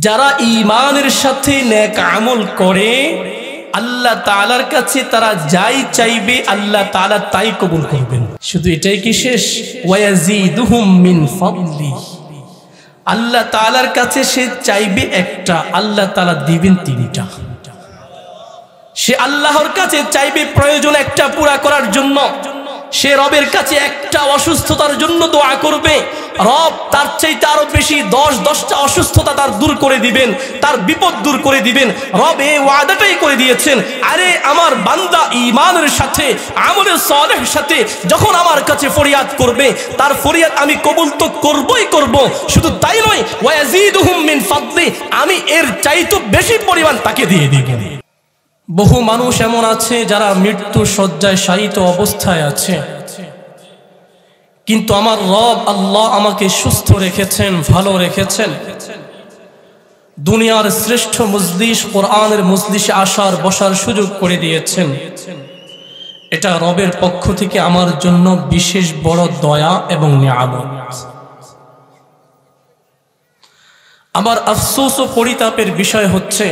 যারা ঈমানের সাথে নেক আমল করে আল্লাহ তাআলার কাছে তারা যাই চাইবে আল্লাহ তাআলা তাই কবুল করবেন। শুধু এটাই কি শেষ? ওয়ায়াজিদুহুম মিন ফাদলি, আল্লাহ তাআলার কাছে সে চাইবে একটা, আল্লাহ তাআলা দিবেন তিনটা। সে আল্লাহর কাছে চাইবে প্রয়োজন একটা পুরা করার জন্য, সে রবের কাছে একটা অসুস্থতার জন্য দোয়া করবে, রব তার চাইতে আরো বেশি 10টা অসুস্থতা তার দূর করে দিবেন, তার বিপদ দূর করে দিবেন। রব এই ওয়াদাটাই করে দিয়েছেন, আরে আমার বান্দা ঈমানের সাথে আমলে সালেহের সাথে যখন আমার কাছে ফরিয়াদ করবে তার ফরিয়াদ আমি কবুল তো করবই করব। শুধু তাই নয়, ওয়ায়াজিদুহুম মিন ফাদলি, আমি এর চাইতে বেশি পরিমাণ তাকে দিয়ে দিব। বহু মানুষ এমন আছে যারা মৃত্যু শয্যায় শায়িত অবস্থায় আছে, কিন্তু আমার রব আল্লাহ আমাকে সুস্থ রেখেছেন, ভালো রেখেছেন। দুনিয়ার শ্রেষ্ঠ মজলিস কোরআনের মজলিসে আসার বসার সুযোগ করে দিয়েছেন। এটা রবের পক্ষ থেকে আমার জন্য বিশেষ বড় দয়া এবং নিয়ামত। আমার আফসোস ও পরিতাপের বিষয় হচ্ছে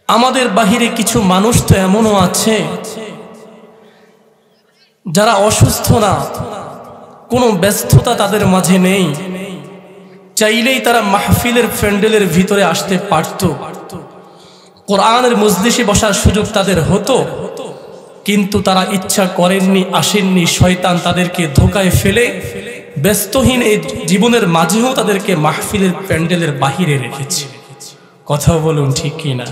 আমাদের বাহিরে কিছু মানুষ তো এমনও আছে যারা অসুস্থ না, কোনো ব্যস্ততা তাদের মাঝে নেই, চাইলেই তারা মাহফিলের প্যান্ডেলের ভিতরে আসতে পারত, কোরআনের মজলিসে বসার সুযোগ তাদের হতো, কিন্তু তারা ইচ্ছা করেননি, আসেননি। শয়তান তাদেরকে ধোকায় ফেলে ব্যস্তহীন এই জীবনের মাঝেও তাদেরকে মাহফিলের প্যান্ডেলের বাহিরে রেখেছে। কথা বলুন ঠিক কি না?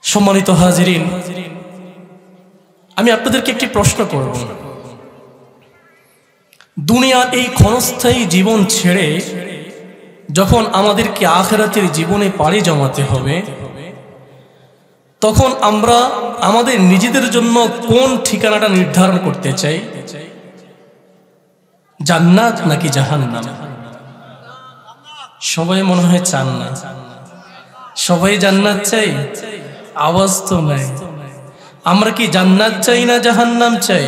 সম্মানিত হাজিরিন, আমি আপনাদেরকে একটি প্রশ্ন করব। দুনিয়ার এই ক্ষণস্থায়ী জীবন ছেড়ে যখন আমাদেরকে আখিরাতের জীবনে পাড়ি জমাতে হবে, তখন আমরা আমাদের নিজেদের জন্য কোন ঠিকানাটা নির্ধারণ করতে চাই? জান্নাত নাকি জাহান্নাম? সবাই মনে হয় চান না। সবাই জান্নাত চাই? আওয়াজ তো নাই। আমরা কি জান্নাত চাই না জাহান্নাম চাই?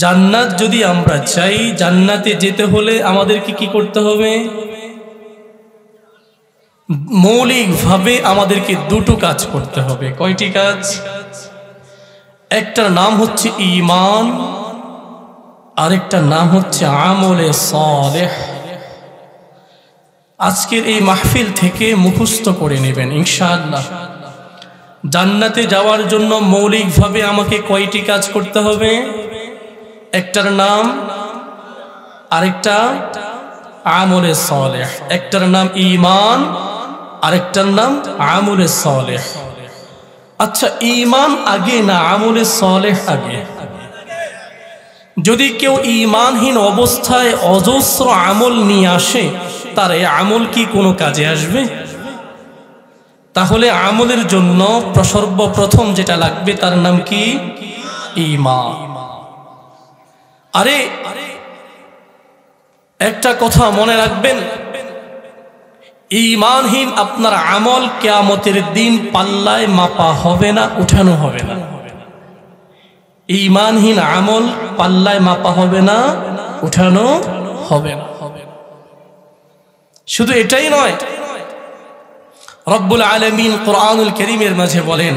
জান্নাত যদি আমরা চাই, জান্নাতে যেতে হলে আমাদেরকে কি করতে হবে? মৌলিকভাবে আমাদেরকে দুটো কাজ করতে হবে। কয়টি কাজ? একটার নাম হচ্ছে ঈমান, আরেকটার নাম হচ্ছে আমলে সালেহ। আজকের এই মাহফিল থেকে মুখস্থ করে নেবেন ইনশাআল্লাহ। জান্নাতে যাওয়ার জন্য মৌলিকভাবে আমাকে কয়টি কাজ করতে হবে? একটার নাম, আরেকটা আমলে সালেহ। একটার নাম ঈমান, আরেকটার নাম আমলে সালেহ। আচ্ছা, ঈমান আগে না আমলে সালেহ আগে? যদি কেউ ঈমানহীন অবস্থায় অজস্র আমল নিয়ে আসে, তার এই আমল কি কোনো কাজে আসবে? তাহলে আমলের জন্য সর্বপ্রথম যেটা লাগবে তার নাম কি? ঈমান। আরে একটা কথা মনে রাখবেন, ঈমানহীন আপনার আমল কিয়ামতের দিন পাল্লায় মাপা হবে না, উঠানো হবে না। ঈমানহীন আমল পাল্লায় মাপা হবে না, উঠানো হবে না। শুধু এটাই নয়, রব্বুল আলামিন কুরআনুল কারীমের মাঝে বলেন,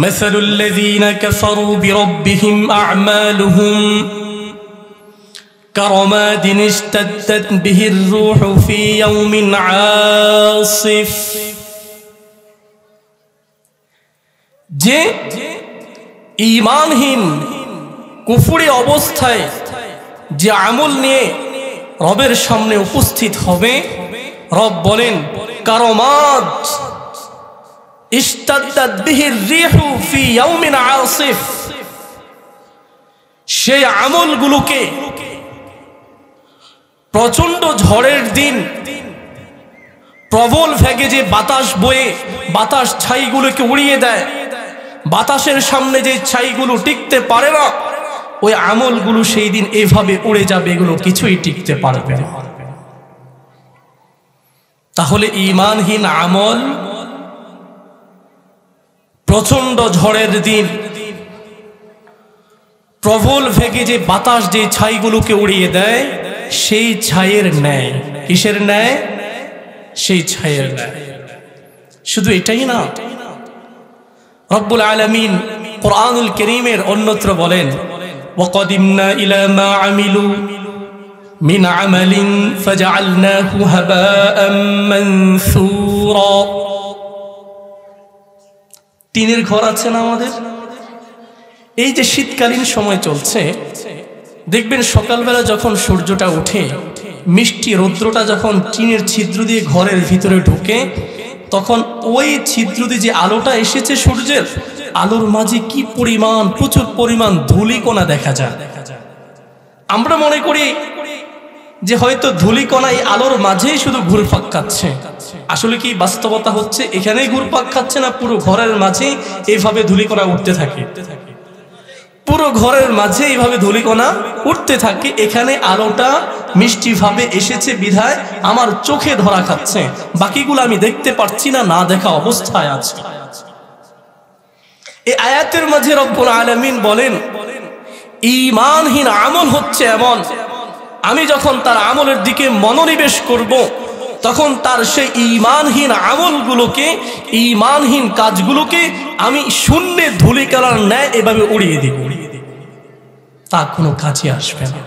মাসালুল্লাযীনা কাফারু বিরাব্বিহিম আ'মালুহুম কারামাদিন ইশতাদ্দাত বিহির রূহু ফি ইয়াউমিন আসিফ। যে ঈমানহীন কুফরি অবস্থায় যে আমল নিয়ে রবের সামনে উপস্থিত হবে, রব বলেন কারামাদ ইশতাদ্দাত বিহির রীহু ফি ইয়াউমিন আসিফ। সেই আমলগুলোকে প্রচন্ড ঝড়ের দিন প্রবল বেগে যে বাতাস বয়ে বাতাস ছাইগুলোকে উড়িয়ে দেয়, বাতাসের সামনে যে ছাইগুলো টিকতে পারে না, ওই আমলগুলো সেই দিন এভাবে উড়ে যাবে, এগুলো কিছুই টিকতে পারবে না। তাহলে ঈমানহীন আমল প্রচন্ড ঝড়ের দিন প্রবল বেগে যে বাতাস যে ছাইগুলোকে উড়িয়ে দেয়, সেই ছায়ের ন্যায়। কিসের ন্যায়? সেই ছায়ের ন্যায়। শুধু এটাই না, রব্বুল আলামিন কুরআনুল কারীমের অন্যত্র বলেন, ওয়াকাদিমনা ইলা মা আমিলু মিন আমালিন ফাজআলনাহু হাবাআম মানসুরা। টিনের ঘর আছে না আমাদের? এই যে শীতকালীন সময় চলছে, দেখবেন সকালবেলা যখন সূর্যটা ওঠে, মিষ্টি রৌদ্রটা যখন টিনের ছিদ্র দিয়ে ঘরের ভিতরে ঢুকে, তখন ওই ছিদ্র দিয়ে যে আলোটা এসেছে সূর্যের, আলোর মাঝে কি পরিমাণ, প্রচুর পরিমাণ ধূলিকণা দেখা যায়। আমরা মনে করি যে হয়তো ধূলিকণা এই আলোর মাঝেই শুধু ঘুরপাক খাচ্ছে। আসলে কি বাস্তবতা হচ্ছে এখানেই ঘুরপাক খাচ্ছে না পুরো ঘরের মাঝে এইভাবে ধূলিকণা উঠতে থাকে? পুরো ঘরের মাঝে এইভাবে ধূলিকণা উঠতে থাকে। এখানে আলোটা মিষ্টিভাবে এসেছে বিধায় আমার চোখে ধরা খাচ্ছে, বাকিগুলো আমি দেখতে পাচ্ছি না, না দেখা অবস্থায় আছে। এই আয়াতের মাঝে রব্বুল আলামিন বলেন, ঈমানহীন আমল হচ্ছে এমন, আমি যখন তার আমলের দিকে মনোনিবেশ করব, তখন তার সেই ঈমানহীন আমলগুলোকে, ঈমানহীন কাজগুলোকে আমি শূন্যে ধূলিকণার ন্যায় এভাবে উড়িয়ে দিব, তা কোনো কাজে আসবে না।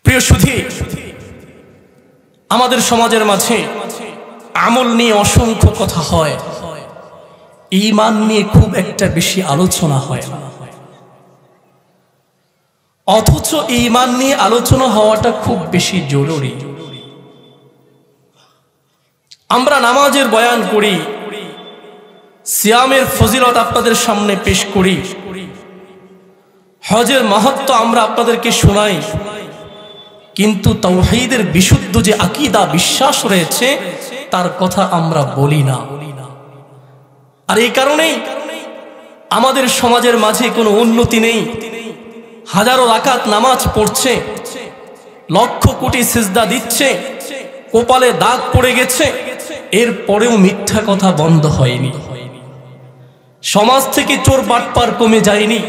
প্রিয় সুধী, আমাদের সমাজের মাঝে আমল নিয়ে অসংখ্য কথা হয়, ঈমান নিয়ে খুব একটা বেশি আলোচনা হয় না। অথচ ঈমান নিয়ে আলোচনা হওয়াটা খুব বেশি জরুরি। আমরা নামাজের বয়ান করি, সিয়ামের ফজিলত আপনাদের সামনে পেশ করি, হজের মাহাত্ম্য আমরা আপনাদেরকে শোনাই, কিন্তু তাওহীদের বিশুদ্ধ যে আকীদা, বিশ্বাস রয়েছে, তার কথা আমরা বলি না। আর এই কারণেই আমাদের সমাজের মাঝে কোনো উন্নতি নেই। হাজারো রাকাত নামাজ পড়ছে, লক্ষ কোটি সিজদা দিচ্ছে, কপালে দাগ পড়ে গেছে, এরপরেও মিথ্যা কথা বন্ধ হয়নি। সমাজ থেকে চোর বাটপার কমে যায়নি,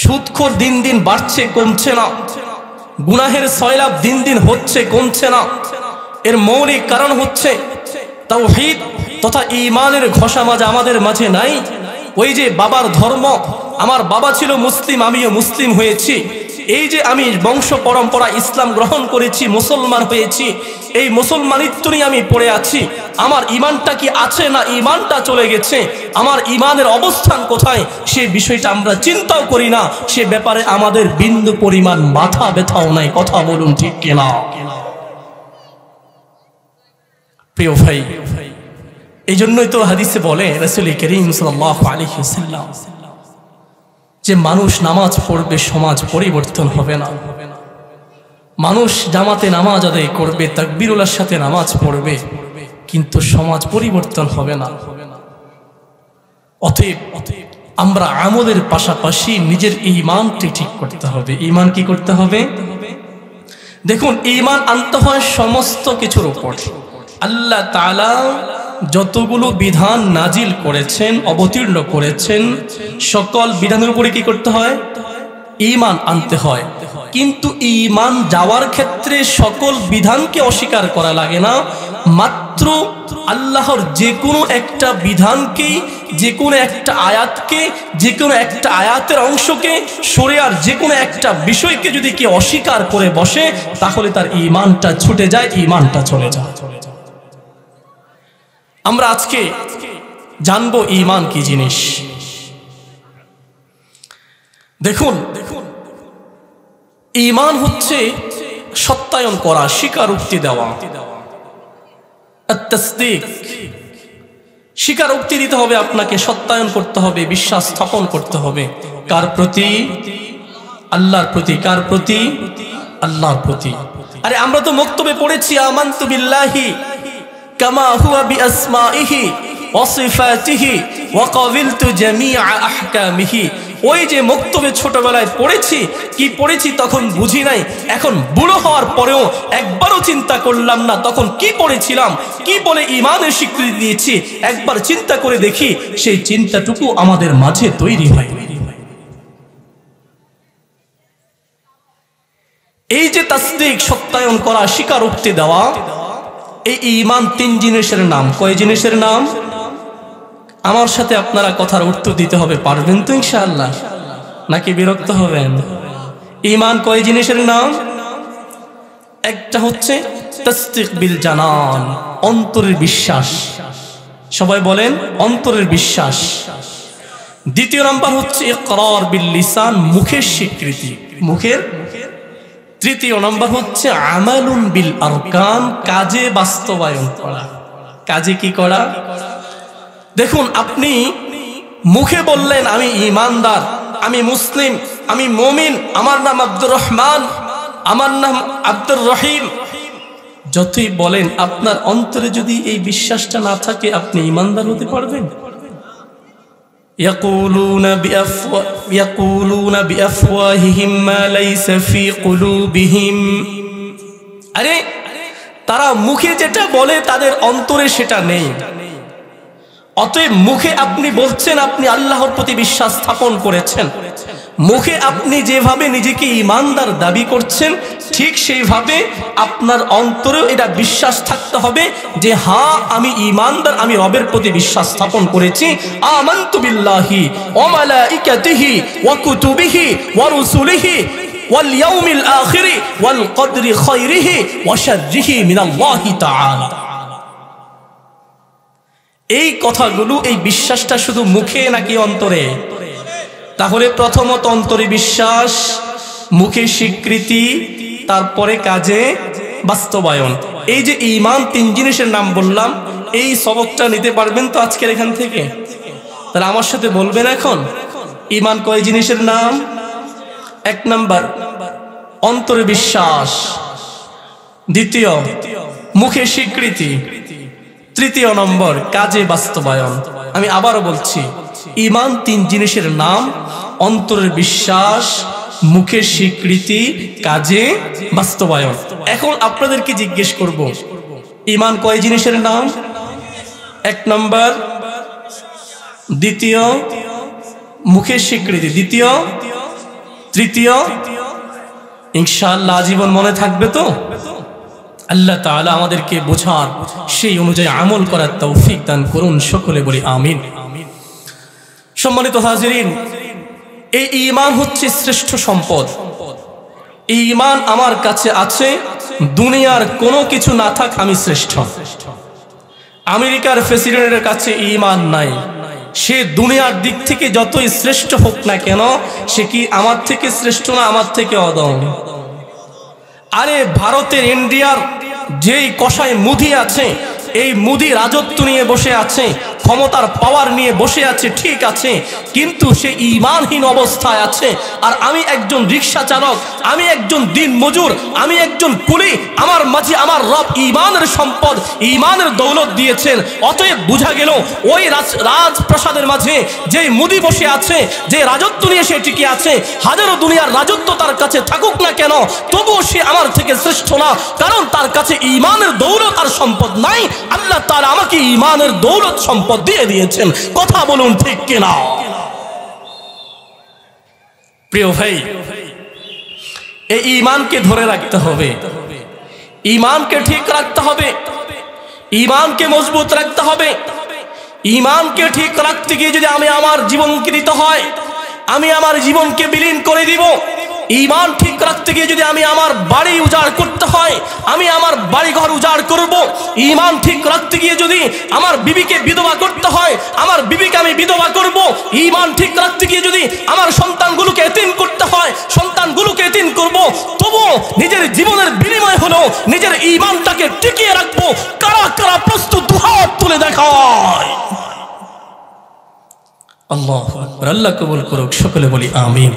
সুদখোর দিন দিন বাড়ছে, কমছে না, গুনাহের সয়লাভ দিন দিন হচ্ছে, কমছে না। এর মৌলিক কারণ হচ্ছে তাওহীদ তথা ঈমানের ঘষা মাজা আমাদের মাঝে নাই। ওই যে বাবার ধর্ম, আমার বাবা ছিল মুসলিম, আমিও মুসলিম হয়েছি, এই যে আমি বংশ পরম্পরা ইসলাম গ্রহণ করেছি, মুসলমান হয়েছি, এই মুসলমানিত্ব নিয়ে আমি পড়ে আছি, আমার ঈমানটা কি আছে না ঈমানটা চলে গেছে, আমার ঈমানের অবস্থান কোথায়, সেই বিষয়টা আমরা চিন্তাও করি না। সে ব্যাপারে আমাদের বিন্দু পরিমাণ মাথা ব্যথাও নাই। কথা বলুন ঠিক কিনা? প্রিয় ভাই, এই জন্যই তো হাদিসে বলে রাসূল করিম সাল্লাল্লাহু আলাইহি ওয়াসাল্লাম যে মানুষ নামাজ পড়বে, সমাজ পরিবর্তন হবে না। মানুষ জামাতে নামাজ আদায় করবে, তাকবীরুল্লাহর সাথে নামাজ পড়বে, কিন্তু সমাজ পরিবর্তন হবে না। অতএব আমরা আমলের পাশাপাশি নিজের ঈমানটি ঠিক করতে হবে। ঈমান কি করতে হবে? দেখুন, ঈমান আনতে হয় সমস্ত কিছুর উপর। আল্লাহ তাআলা যতগুলো বিধান নাজিল করেছেন, অবতীর্ণ করেছেন, সকল বিধানের উপরে কি করতে হয়? ঈমান আনতে হয়। কিন্তু ঈমান যাওয়ার ক্ষেত্রে সকল বিধানকে অস্বীকার করা লাগে না, মাত্র আল্লাহর যে কোনো একটা বিধানকে, যে কোনো একটা আয়াতকে, যে কোনো একটা আয়াতের অংশকে, শরিয়ার যে কোনো একটা বিষয়কে যদি কেউ অস্বীকার করে বসে, তাহলে তার ঈমানটা ছুটে যায়, ঈমানটা চলে যায়। আমরা আজকে জানবো ঈমান কি জিনিস। দেখুন, ঈমান হচ্ছে সত্যায়ন করা, স্বীকারোক্তি দেওয়া, তাসদীক। স্বীকারোক্তি দিতে হবে আপনাকে, সত্যায়ন করতে হবে, বিশ্বাস স্থাপন করতে হবে। কার প্রতি? আল্লাহর প্রতি। কার প্রতি? আল্লাহর প্রতি। আরে আমরা তো বক্তব্যে পড়েছি আমানতু বিল্লাহি কামা হুয়া বিআসমাইহি ওয়া সিফাতিহি ওয়া ক্বাবিলতু জামিআ আহকামিহি। ওই যে মক্তবে ছোটবেলায় পড়েছি, কি পড়েছি তখন বুঝি নাই, এখন বুড়ো হওয়ার পরেও একবারও চিন্তা করলাম না তখন কি পড়েছিলাম, কি বলে ঈমানের স্বীকৃতি দিয়েছি, একবার চিন্তা করে দেখি সেই চিন্তাটুকু আমাদের মাঝে তৈরি হয়। এই যে তাসদীক সত্যায়ন করা, স্বীকারোক্তি দেওয়া, এই ঈমান তিন জিনিসের নাম। কয় জিনিসের নাম? আমার সাথে আপনারা কথার উত্তর দিতে হবে, পারবেন তো ইনশাআল্লাহ, নাকি বিরক্ত হবেন? ঈমান কয় জিনিসের নাম? একটা হচ্ছে তাসদীক বিল জানান, অন্তরের বিশ্বাস, সবাই বলেন অন্তরের বিশ্বাস। দ্বিতীয় নাম্বার হচ্ছে ইকরার বিল লিসান, মুখের স্বীকৃতি, মুখের। তৃতীয় নাম্বার হচ্ছে আমালুন বিল আরকান, কাজে বাস্তবায়ন করা। কাজে কি করা? দেখুন, আপনি মুখে বললেন আমি ঈমানদার, আমি মুসলিম, আমি মুমিন, আমার নাম আব্দুর রহমান, আমার নাম আব্দুর রহিম, যতই বলেন আপনার অন্তরে যদি এই বিশ্বাসটা না থাকে আপনি ঈমানদার হতে পারবেন? ইয়াকুলুনা বিআফওয়াহিহিম মা লাইসা ফি কুলুবিহিম। আরে তারা মুখে যেটা বলে তাদের অন্তরে সেটা নেই। অতএব মুখে আপনি বলছেন আপনি আল্লাহর প্রতি বিশ্বাস স্থাপন করেছেন, মুখে আপনি যেভাবে নিজেকে ঈমানদার দাবি করছেন ঠিক সেইভাবে আপনার অন্তরেও এটা বিশ্বাস থাকতে হবে যে হ্যাঁ আমি ঈমানদার, আমি রবের প্রতি বিশ্বাস স্থাপন করেছি। আমানতু বিল্লাহি ওয়া মালাইকাতিহি ওয়া কুতুবিহি ওয়া রুসুলিহি ওয়াল ইয়াউমিল আখিরি ওয়াল কদরি খায়রিহি ওয়া শাররিহি মিনাল্লাহি তাআলা। এই কথাগুলো, এই বিশ্বাসটা শুধু মুখে নাকি অন্তরে? তাহলে প্রথমত অন্তরে বিশ্বাস, মুখে স্বীকৃতি, তারপরে কাজে বাস্তবায়ন। এই যে ঈমান তিন জিনিসের নাম বললাম, এই সবকটা নিতে পারবেন তো আজকের এখান থেকে? তাহলে আমার সাথে বলবেন এখন ঈমান কয় জিনিসের নাম? এক নাম্বার অন্তরে বিশ্বাস, দ্বিতীয় মুখে স্বীকৃতি, তৃতীয় নম্বর কাজে বাস্তবায়ন। আমি আবারও বলছি, ঈমান তিন জিনিসের নাম, অন্তরের বিশ্বাস, মুখের স্বীকৃতি, কাজে বাস্তবায়ন। এখন আপনাদেরকে জিজ্ঞেস করব, ঈমান কয় জিনিসের নাম? এক নম্বর, দ্বিতীয় মুখের স্বীকৃতি, দ্বিতীয়, তৃতীয়। ইনশাআল্লাহ আজীবন মনে থাকবে তো? আল্লাহ তাআলা আমাদেরকে বোঝার, সেই অনুযায়ী আমল করার তৌফিক দান করুন, সকলে বলি আমিন। সম্মানিত হাজিরিন, এই ঈমান হচ্ছে শ্রেষ্ঠ সম্পদ। এই ঈমান আমার কাছে আছে, দুনিয়ার কোনো কিছু না থাক আমি শ্রেষ্ঠ। আমেরিকার প্রেসিডেন্টের কাছে ঈমান নাই, সে দুনিয়ার দিক থেকে যতই শ্রেষ্ঠ হোক না কেন, সে কি আমার থেকে শ্রেষ্ঠ না, আমার থেকে অদম? আরে ভারতের, ইন্ডিয়ার যেই কসাই মুদি আছে, এই মুদি রাজত্ব নিয়ে বসে আছে, ক্ষমতার পাওয়ার নিয়ে বসে আছে, ঠিক আছে, কিন্তু সে ঈমানহীন অবস্থায় আছে। আর আমি একজন রিক্সা চালক, আমি একজন দিন মজুর, আমি একজন কুলি, আমার মাঝে আমার রব ঈমানের সম্পদ, ঈমানের দৌলত দিয়েছেন। অতএব বোঝা গেল ওই রাজপ্রাসাদের মাঝে যে মুদি বসে আছে, যে রাজত্ব নিয়ে সে টিকে আছে, হাজারো দুনিয়ার রাজত্ব তার কাছে থাকুক না কেন, তবুও সে আমার থেকে শ্রেষ্ঠ না, কারণ তার কাছে ঈমানের দৌলত আর সম্পদ নাই। আল্লাহ তাআলা আমাকে ঈমানের দৌলত সম্পদ দিয়ে দিয়েছেন। কথা বলুন ঠিক কিনা? প্রিয় ভাই, এই ঈমানকে ধরে রাখতে হবে, ঈমানকে ঠিক রাখতে হবে, ঈমানকে মজবুত রাখতে হবে। ঈমানকে ঠিক রাখতে গিয়ে যদি আমি আমার জীবনকে দিতে হয়, আমি আমার জীবনকে বিলীন করে দিব। ঈমান ঠিক রাখতে গিয়ে যদি আমি আমার বাড়ি উজাড় করতে হয়, আমি আমার বাড়ি ঘর উজাড় করব। ঈমান ঠিক রাখতে গিয়ে যদি আমার বিবিকে বিধবা করতে হয়, আমার বিবিকে আমি বিধবা করব। ঈমান ঠিক রাখতে গিয়ে যদি আমার সন্তানগুলোকে এতিম করতে হয়, সন্তানগুলোকে এতিম করব। তবুও নিজের জীবনের বিনিময় হলো নিজের ঈমানটাকে টিকিয়ে রাখবো। কারা কারা প্রস্তুত? দুহাত তুলে দেখায়। আল্লাহু আকবার। আল্লাহ কবুল করুক, সকলে বলি আমিন।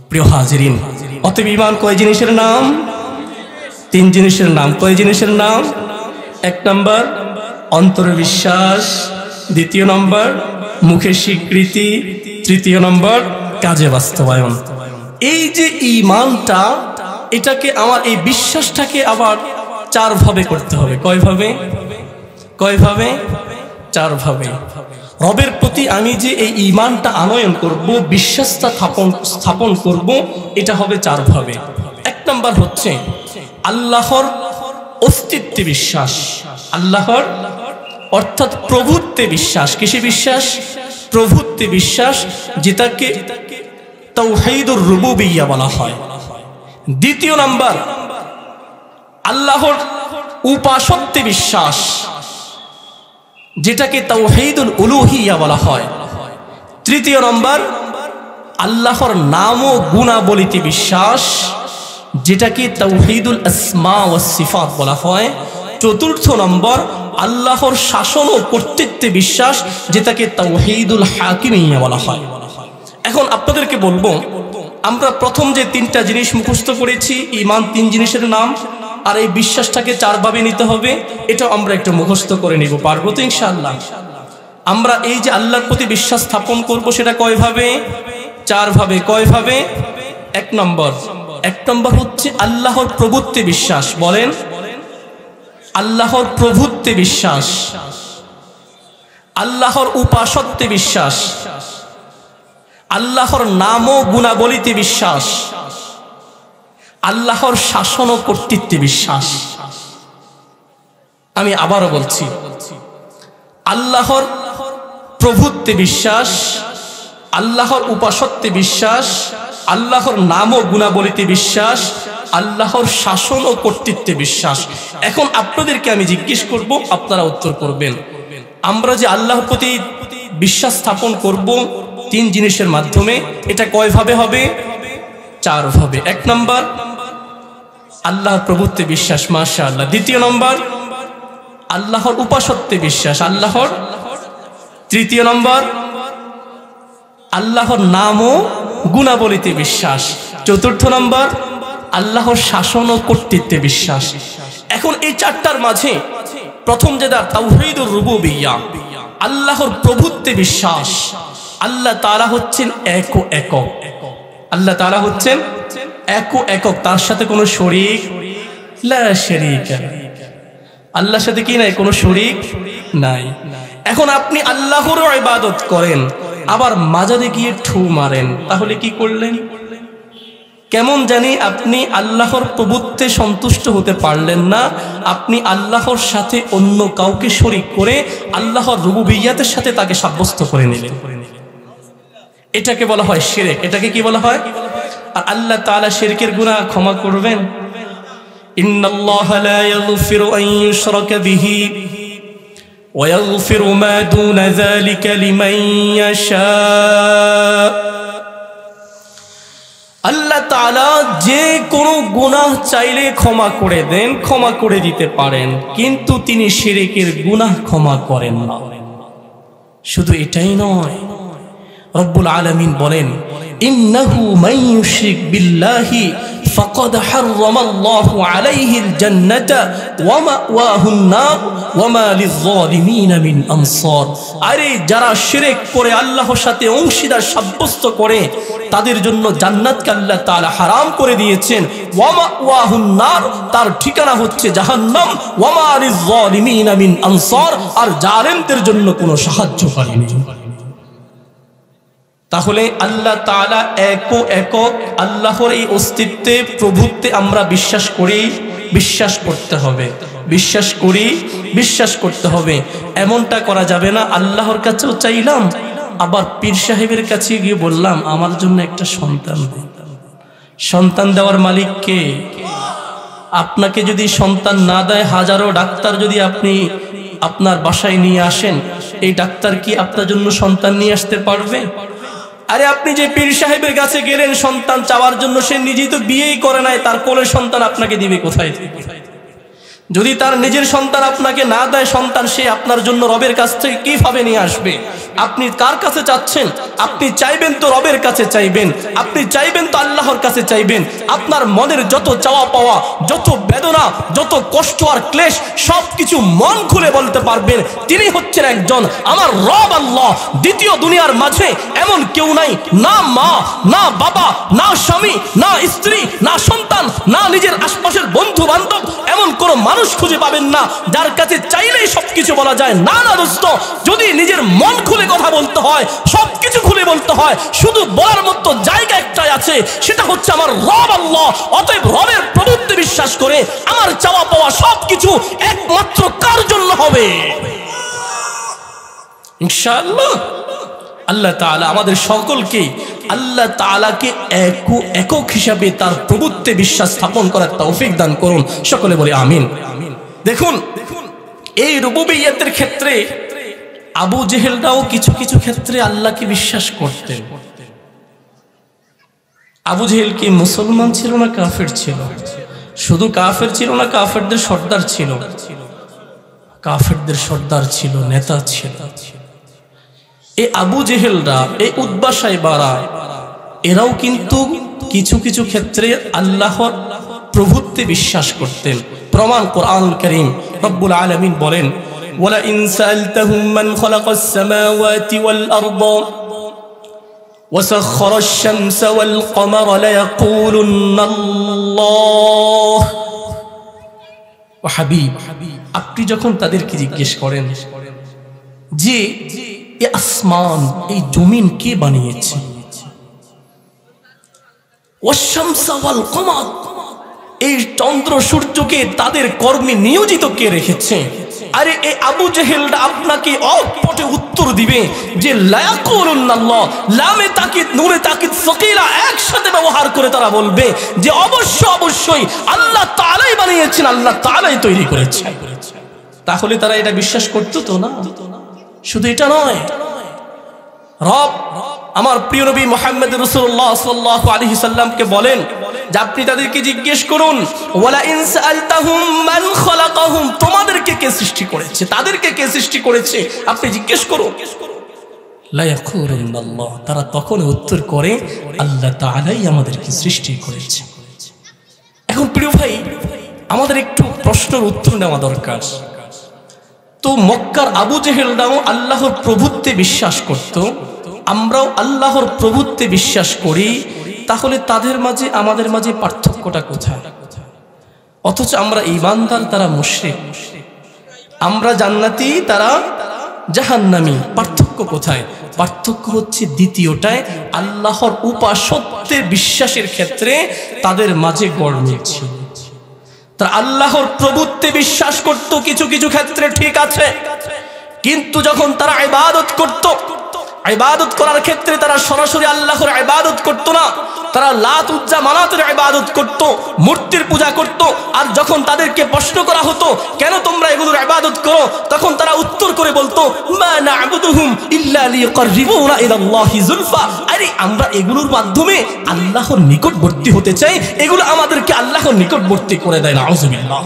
প্রিয় হাজিরিন, অতএব ঈমান কয় জিনিসের নাম? তিন জিনিসের নাম। কয় জিনিসের নাম? এক নাম্বার অন্তরে বিশ্বাস, দ্বিতীয় নম্বর মুখে স্বীকৃতি, তৃতীয় নম্বর কাজে বাস্তবায়ন। এই যে ঈমানটা, এটাকে আমার এই বিশ্বাসটাকে আবার চার ভাবে করতে হবে। কয় ভাবে? চার ভাবে। রবের প্রতি আমি যে এই ঈমানটা আনয়ন করব, বিশ্বাসটা স্থাপন করব, এটা হবে চার ভাবে। এক নম্বর হচ্ছে আল্লাহর অস্তিত্বে বিশ্বাস, আল্লাহর অর্থাৎ প্রভুত্বে বিশ্বাস। কিসে বিশ্বাস? প্রভুত্বে বিশ্বাস, যেটাকে তাওহীদুর রুবুবিয়্যাহ বলা হয়। দ্বিতীয় নাম্বার আল্লাহর উপাসত্বে বিশ্বাস, যেটাকে তাওহীদুল উলুহিয়্যাহ বলা হয়। তৃতীয় নম্বর আল্লাহর নাম ও গুণাবলীতে বিশ্বাস, যেটাকে তাওহীদুল আসমা ওয়াস সিফাত বলা হয়। চতুর্থ নম্বর আল্লাহর শাসন ও কর্তৃত্বে বিশ্বাস, যেটাকে তাওহীদুল হাকিমিয়্যাহ বলা হয়। এখন আপনাদেরকে বলবো, আমরা প্রথম যে তিনটা জিনিস মুখস্থ করেছি, ঈমান তিন জিনিসের নাম, আর এই বিশ্বাসটাকে চার ভাবে নিতে হবে, এটা আমরা একটু মুখস্থ করে নিব। পারবো তো ইনশাআল্লাহ? আমরা এই যে আল্লাহর প্রতি বিশ্বাস স্থাপন করব, সেটা কয় ভাবে? চার ভাবে। কয় ভাবে? এক নম্বর হচ্ছে আল্লাহর প্রভুত্বে বিশ্বাস। বলেন, আল্লাহর প্রভুত্বে বিশ্বাস, আল্লাহর উপাসত্বে বিশ্বাস, আল্লাহর নাম ও গুণাবলীতে বিশ্বাস, আল্লাহর শাসন ও কর্তৃত্বে বিশ্বাস। আমি আবারও বলছি, আল্লাহর প্রভুত্বে বিশ্বাস, আল্লাহর উপাসত্বে বিশ্বাস, আল্লাহর নাম ও গুণাবলীতে বিশ্বাস, আল্লাহর শাসন ও কর্তৃত্বে বিশ্বাস। এখন আপনাদেরকে আমি জিজ্ঞেস করব, আপনারা উত্তর করবেন। আমরা যে আল্লাহর প্রতি বিশ্বাস স্থাপন করব তিন জিনিসের মাধ্যমে, এটা কয় ভাবে হবে? চার ভাবে। এক নম্বর আল্লাহর প্রভুত্বে বিশ্বাস, মাশাআল্লাহ। দ্বিতীয় নম্বর আল্লাহর উপাসত্বে বিশ্বাস, আল্লাহর। তৃতীয় নম্বর আল্লাহর নাম ও গুণাবলীতে বিশ্বাস। চতুর্থ নম্বর আল্লাহর শাসন ও কর্তৃত্বে বিশ্বাস। এখন এই চারটার মাঝে প্রথম যেটা তাওহীদুর রুবুবিয়্যাহ, আল্লাহর প্রভুত্বে বিশ্বাস। আল্লাহ তাআলা হচ্ছেন একক। আল্লাহ তাআলা হচ্ছেন একক, তার সাথে কোনো শরীক, লা শারীকা। আল্লাহর সাথে কি নাই? কোনো শরীক নাই। এখন আপনি আল্লাহর ইবাদত করেন, আবার মাজারে গিয়ে ঠু মারেন, তাহলে কি করলেন? কেমন জানি আপনি আল্লাহর প্রভুত্বে সন্তুষ্ট হতে পারলেন না, আপনি আল্লাহর সাথে অন্য কাউকে শরীক করে আল্লাহর রুবুবিয়্যাতের সাথে তাকে সাব্যস্ত করে নিলেন। এটাকে বলা হয় শিরক। এটাকে কি বলা হয়? আর আল্লাহ তাআলা শিরকের গুনাহ ক্ষমা করবেন। ইন্নাল্লাহা লা ইয়াগফিরু আন ইউশরাকা বিহি ওয়া ইয়াগফিরু মা দুনা যালিকা লিমান ইয়াশা। আল্লাহ তাআলা যে কোনো গুনাহ চাইলে ক্ষমা করে দেন, ক্ষমা করে দিতে পারেন, কিন্তু তিনি শিরকের গুনাহ ক্ষমা করেন না। শুধু এটাই নয়, রব্বুল আলামিন বলেন, ইন্নাহু মান ইউশরিক বিল্লাহি ফাকাদ হাররামাল্লাহু আলাইহিল জান্নাতা ওয়া মাওয়াহুন নার ওয়া মা লিয-যালিমিন মিন আনসার। আরে যারা শিরক করে আল্লাহর সাথে অংশীদার সাব্যস্ত করে, তাদের জন্য জান্নাতকে আল্লাহ তাআলা হারাম করে দিয়েছেন। ওয়া মাওয়াহুন নার, তার ঠিকানা হচ্ছে জাহান্নাম। ওয়া মা লিয-যালিমিন মিন আনসার, আর জালেমদের জন্য কোনো সাহায্যকারী নেই। তাহলে আল্লাহ তাআলা একক, আল্লাহর এই অস্তিত্বে, প্রভুত্বে আমরা বিশ্বাস করি, বিশ্বাস করতে হবে। বিশ্বাস করতে হবে। এমনটা করা যাবে না আল্লাহর কাছেও চাইলাম, আবার পীর সাহেবের কাছে গিয়ে বললাম আমার জন্য একটা সন্তান দিন। সন্তান দেওয়ার মালিক কে? আপনাকে যদি সন্তান না দেয়, হাজারো ডাক্তার যদি আপনি আপনার বাসায় নিয়ে আসেন, এই ডাক্তার কি আপনার জন্য সন্তান নিয়ে আসতে পারবে? আরে আপনি যে পীর সাহেবের কাছে গেলেন সন্তান চাওয়ার জন্য, সে নিজেই তো বিয়েই করে নাই, তার কোলের সন্তান আপনাকে দিবে কোথায় থেকে? যদি তার নিজের সন্তান আপনাকে না দেয় সন্তান, সে আপনার জন্য রবের কাছ থেকে কিভাবে নিয়ে আসবে? আপনি কার কাছে চাচ্ছেন? আপনি চাইবেন তো রবের কাছে চাইবেন, আপনি চাইবেন তো আল্লাহর কাছে চাইবেন। আপনার মনের যত চাওয়া পাওয়া, যত বেদনা, যত কষ্ট আর ক্লেশ, সবকিছু মন খুলে বলতে পারবেন তিনি হচ্ছেন একজন আমার রব আল্লাহ। দ্বিতীয় দুনিয়ার মাঝে এমন কেউ নাই, না মা, না বাবা, না স্বামী, না স্ত্রী, না সন্তান, না নিজের আশপাশের বন্ধু বান্ধব, এমন কোন মানুষ খুঁজে পাবেন না যার কাছে চাইলেই সবকিছু বলা যায়। না না দোস্ত, যদি নিজের মন খুলে কথা বলতে হয়, সবকিছু খুলে বলতে হয়, শুধু বলার মতো জায়গা একটাই আছে, সেটা হচ্ছে আমার রব আল্লাহ। অতএব রবের প্রভুত্বে বিশ্বাস করে আমার চাওয়া পাওয়া সবকিছু একমাত্র কার জন্য হবে? ইনশাআল্লাহ আল্লাহ তাআলা আমাদের সকলকে আল্লাহ তাআলাকে একক হিসাবে তার প্রভুত্বে বিশ্বাস স্থাপন করার তৌফিক দান করুন। সকলে বলি আমিন। দেখুন, এই রুবুবিয়্যতের ক্ষেত্রে আবু জেহেলরাও কিছু কিছু ক্ষেত্রে আল্লাহকে বিশ্বাস করতেন। আবু জেহেল কি মুসলমান ছিল না কাফের ছিল? শুধু কাফের ছিল না, কাফেরদের সর্দার ছিল, কাফেরদের সর্দার ছিল, নেতা ছিল। এই আবু জেহেলরা, এই উতবা সাইবারা, এরাও কিন্তু কিছু কিছু ক্ষেত্রে আল্লাহর প্রভুত্বে বিশ্বাস করতেন। প্রমাণ কোরআনুল কারীম। রব্বুল আলামিন বলেন, ওয়ালা ইন সালতাহুম মান খালাকাস সামাওয়াতি ওয়াল আরদা ওয়াসাখখারাশ শামসা ওয়াল কমারা লায়াকুলুন্নাল্লাহ। ও হাবিব, আপনি যখন তাদেরকে জিজ্ঞেস করেন যে এই আসমান, এই জমিন কে বানিয়েছে, ওয়াশ-শামসা ওয়াল কমার, এই চন্দ্র সূর্যকে তাদের কর্মে নিয়োজিত কে রেখেছে? আরে এই আবু জেহেলরা আপনাকে অপটে উত্তর দিবে যে লায়াকুলুন্নাল্লাহ, লামে তাকিদ নুনে তাকিদ সাকিলা একসাথে ব্যবহার করে তারা বলবে যে অবশ্যই আল্লাহ তাআলাই বানিয়েছেন, আল্লাহ তাআলাই তৈরি করেছেন। তাহলে তারা এটা বিশ্বাস করত তো না? শুধু এটা নয়, রব আমার প্রিয় নবী মুহাম্মদ রাসূলুল্লাহ সাল্লাল্লাহু আলাইহি সাল্লামকে বলেন যে আপনি তাদেরকে জিজ্ঞেস করুন, ওয়ালা ইন সাআলতাহুম মান খালাকাহুম, তোমাদেরকে কে সৃষ্টি করেছে, তাদেরকে কে সৃষ্টি করেছে, আপনি জিজ্ঞেস করুন। লা ইয়াকুলুন্নাল্লাহ, তারা তখন উত্তর করে আল্লাহ তাআলাই আমাদেরকে সৃষ্টি করেছে। এখন প্রিয় ভাই, আমাদের একটু প্রশ্নের উত্তর নেওয়া দরকার। তো মক্কার আবু জেহেলরাও আল্লাহর প্রভুত্বে বিশ্বাস করত, আমরাও আল্লাহর প্রভুত্বে বিশ্বাস করি, তাহলে তাদের মাঝে আমাদের মাঝে পার্থক্যটা কোথায়? অথচ আমরা ঈমানদার, তারা মুশরিক। আমরা জান্নাতি, তারা জাহান্নামী। পার্থক্য কোথায়? পার্থক্য হচ্ছে দ্বিতীয়টায়, আল্লাহর উপাসত্বের বিশ্বাসের ক্ষেত্রে তাদের মাঝে গড়মিল ছিল। তারা আল্লাহর প্রভুত্বে বিশ্বাস করত কিছু কিছু ক্ষেত্রে, ঠিক আছে, কিন্তু যখন তারা ইবাদত করত, ইবাদত করার ক্ষেত্রে তারা সরাসরি আল্লাহর ইবাদত করত না, তারা লাত উজ্জা মানাতের ইবাদত করত, মূর্তির পূজা করত। আর যখন তাদেরকে প্রশ্ন করা হতো কেন তোমরা এগুলোর ইবাদত করো, তখন তারা উত্তর করে বলতো মা না'বুদুহুম ইল্লা লিয়াকররিবুনা ইলাল্লাহি যুলফা, আরে আমরা এগুলোর মাধ্যমে আল্লাহর নিকটবর্তী হতে চাই, এগুলো আমাদেরকে আল্লাহর নিকটবর্তী করে দেয়। নাউযুবিল্লাহ।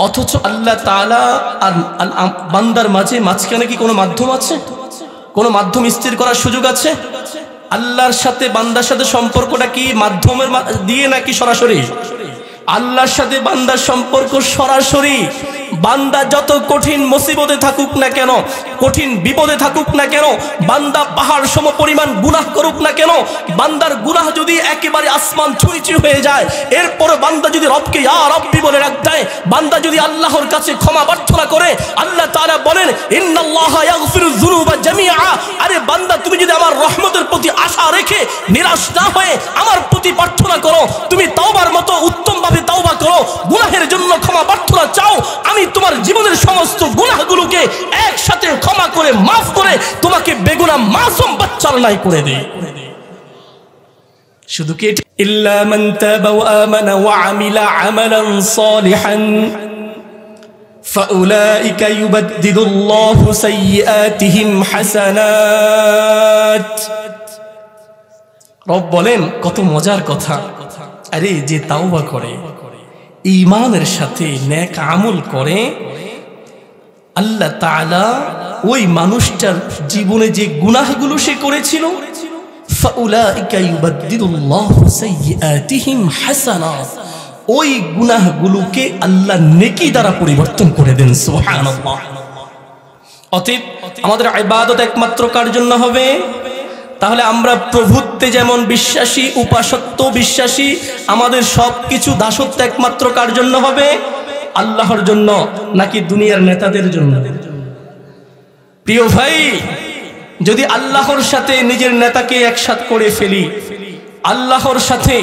অথচ আল্লাহ তাআলা আর বান্দার মাঝখানে কি কোনো মাধ্যম আছে? কোনো মাধ্যম স্থির করার সুযোগ আছে? আল্লাহর সাথে বান্দার সাথে সম্পর্কটা কি মাধ্যমের দিয়ে নাকি সরাসরি? আল্লাহর সাথে বান্দার সম্পর্ক সরাসরি। বান্দা যত কঠিন মুসিবতে থাকুক না কেন, কঠিন বিপদে থাকুক না কেন, বান্দা পাহাড় সম পরিমাণ গুনাহ করুক না কেন, বান্দার গুনাহ যদি একেবারে আসমান ছুঁই হয়ে যায়, এরপর বান্দা যদি রবকে ইয়া রব্বি বলে ডাক দেয়, বান্দা যদি আল্লাহর কাছে ক্ষমা প্রার্থনা করে, আল্লাহ তাআলা বলেন ইন্নাল্লাহা ইয়াগফিরুয যুনুবা জামিআ, আরে বান্দা তুমি যদি আমার রহমতের প্রতি আশা রেখে নিরাশ না হয়ে আমার প্রতি প্রার্থনা করো, তুমি তাওবার মতো উত্তমভাবে তাওবা করো, গুনাহের জন্য ক্ষমা প্রার্থনা চাও, আমি তোমার জীবনের সমস্ত গুনাহগুলোকে একসাথে ক্ষমা করে মাফ করে তোমাকে বেগুনাহ মাসুম বাচ্চার নাই করে দেই। শুধু কি ইল্লা মান তাবা ওয়া আমানা ওয়া আমিলা আমালান সালিহান ফাউলাইকা ইউবাদদিলুল্লাহু সাইয়্যাতিহিম হাসানাত। রব বলেন কত মজার কথা, আরে যে তাওবা করে, ঈমানের সাথে নেক আমল করে, আল্লাহ তাআলা ওই মানুষটার জীবনে যে গুনাহগুলো সে করেছিল, ফাউলাইকা ইউবাদদিলুল্লাহু সাইয়্যাতিহিম হাসানাত, ওই গুনাহগুলোকে আল্লাহ নেকি দ্বারা পরিবর্তন করে দেন। সুবহানাল্লাহ। অতএব আমাদের ইবাদত একমাত্র কার জন্য হবে? তাহলে আমরা প্রভুত্বে যেমন বিশ্বাসী, উপাসত্ব বিশ্বাসী, আমাদের সবকিছু দাসত্ব একমাত্র কার জন্য হবে? আল্লাহর জন্য, নাকি দুনিয়ার নেতাদের জন্য? প্রিয় ভাই, যদি আল্লাহর সাথে নিজের নেতাকে একসাথ করে ফেলি, আল্লাহর সাথে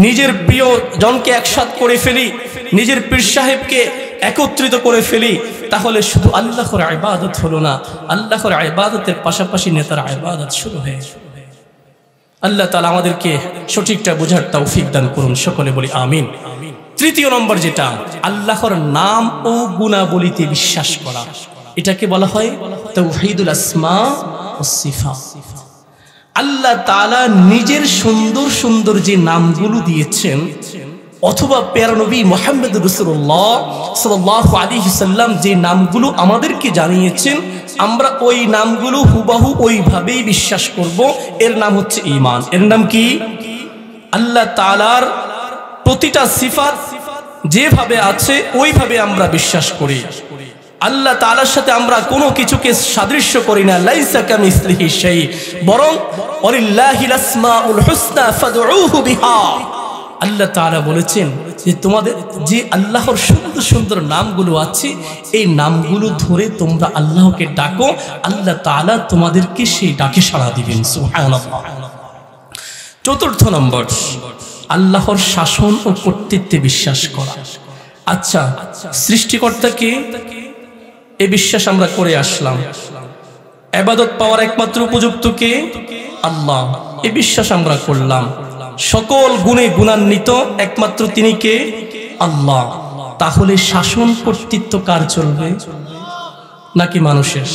নিজের প্রিয় জনকে একসাথ করে ফেলি, নিজের পীর সাহেবকে একত্রিত করে ফেলি, তাহলে শুধু আল্লাহর ইবাদত হলো না, আল্লাহর ইবাদতের পাশাপাশি নেতার ইবাদত শুরু হয়ে যাবে। আল্লাহ তাআলা আমাদেরকে সঠিকটা বোঝার তৌফিক দান করুন, সকলে বলি আমিন। তৃতীয় নম্বর যেটা, আল্লাহর নাম ও গুণাবলীতে বিশ্বাস করা, এটাকে বলা হয় তাওহীদুল আসমা ওয়াস সিফাত। আল্লাহ তাআলা নিজের সুন্দর সুন্দর যে নামগুলো দিয়েছেন, অথবা প্যারা নবী মুহাম্মদ রাসূলুল্লাহ সাল্লাল্লাহু আলাইহি সাল্লাম যে নামগুলো আমাদেরকে জানিয়েছেন, আমরা ওই নামগুলো হুবহু ওইভাবেই বিশ্বাস করব। এর নাম হচ্ছে ঈমান। এর নাম কি? আল্লাহ তাআলার প্রতিটা সিফাত যেভাবে আছে ওইভাবে আমরা বিশ্বাস করি। আল্লাহ তাআলার সাথে আমরা কোনো কিছুকে সাদৃশ্য করি না, লাইসা কামিসলিহি শাই, বরং ওয়ালিল্লাহিল আসমাউল হুসনা ফাদউহু বিহা। আল্লাহ তাআলা বলেছেন যে তোমাদের যে আল্লাহর সুন্দর সুন্দর নামগুলো আছে, এই নামগুলো ধরে তোমরা আল্লাহকে ডাকো, আল্লাহ তাআলা তোমাদেরকে সেই ডাকে সাড়া দিবেন। সুবহানাল্লাহ। চতুর্থ নম্বর, আল্লাহর শাসন ও কর্তৃত্বে বিশ্বাস করা। আচ্ছা, সৃষ্টিকর্তাকে এই বিশ্বাস আমরা করে আসলাম, ইবাদত পাওয়ার একমাত্র উপযুক্ত কে? আল্লাহ, এই বিশ্বাস আমরা করলাম। সকল গুণে গুণান্বিত একমাত্র তিনি কে? আল্লাহ। তাহলে শাসন কর্তৃত্ব কার চলবে? নাকি মানুষের?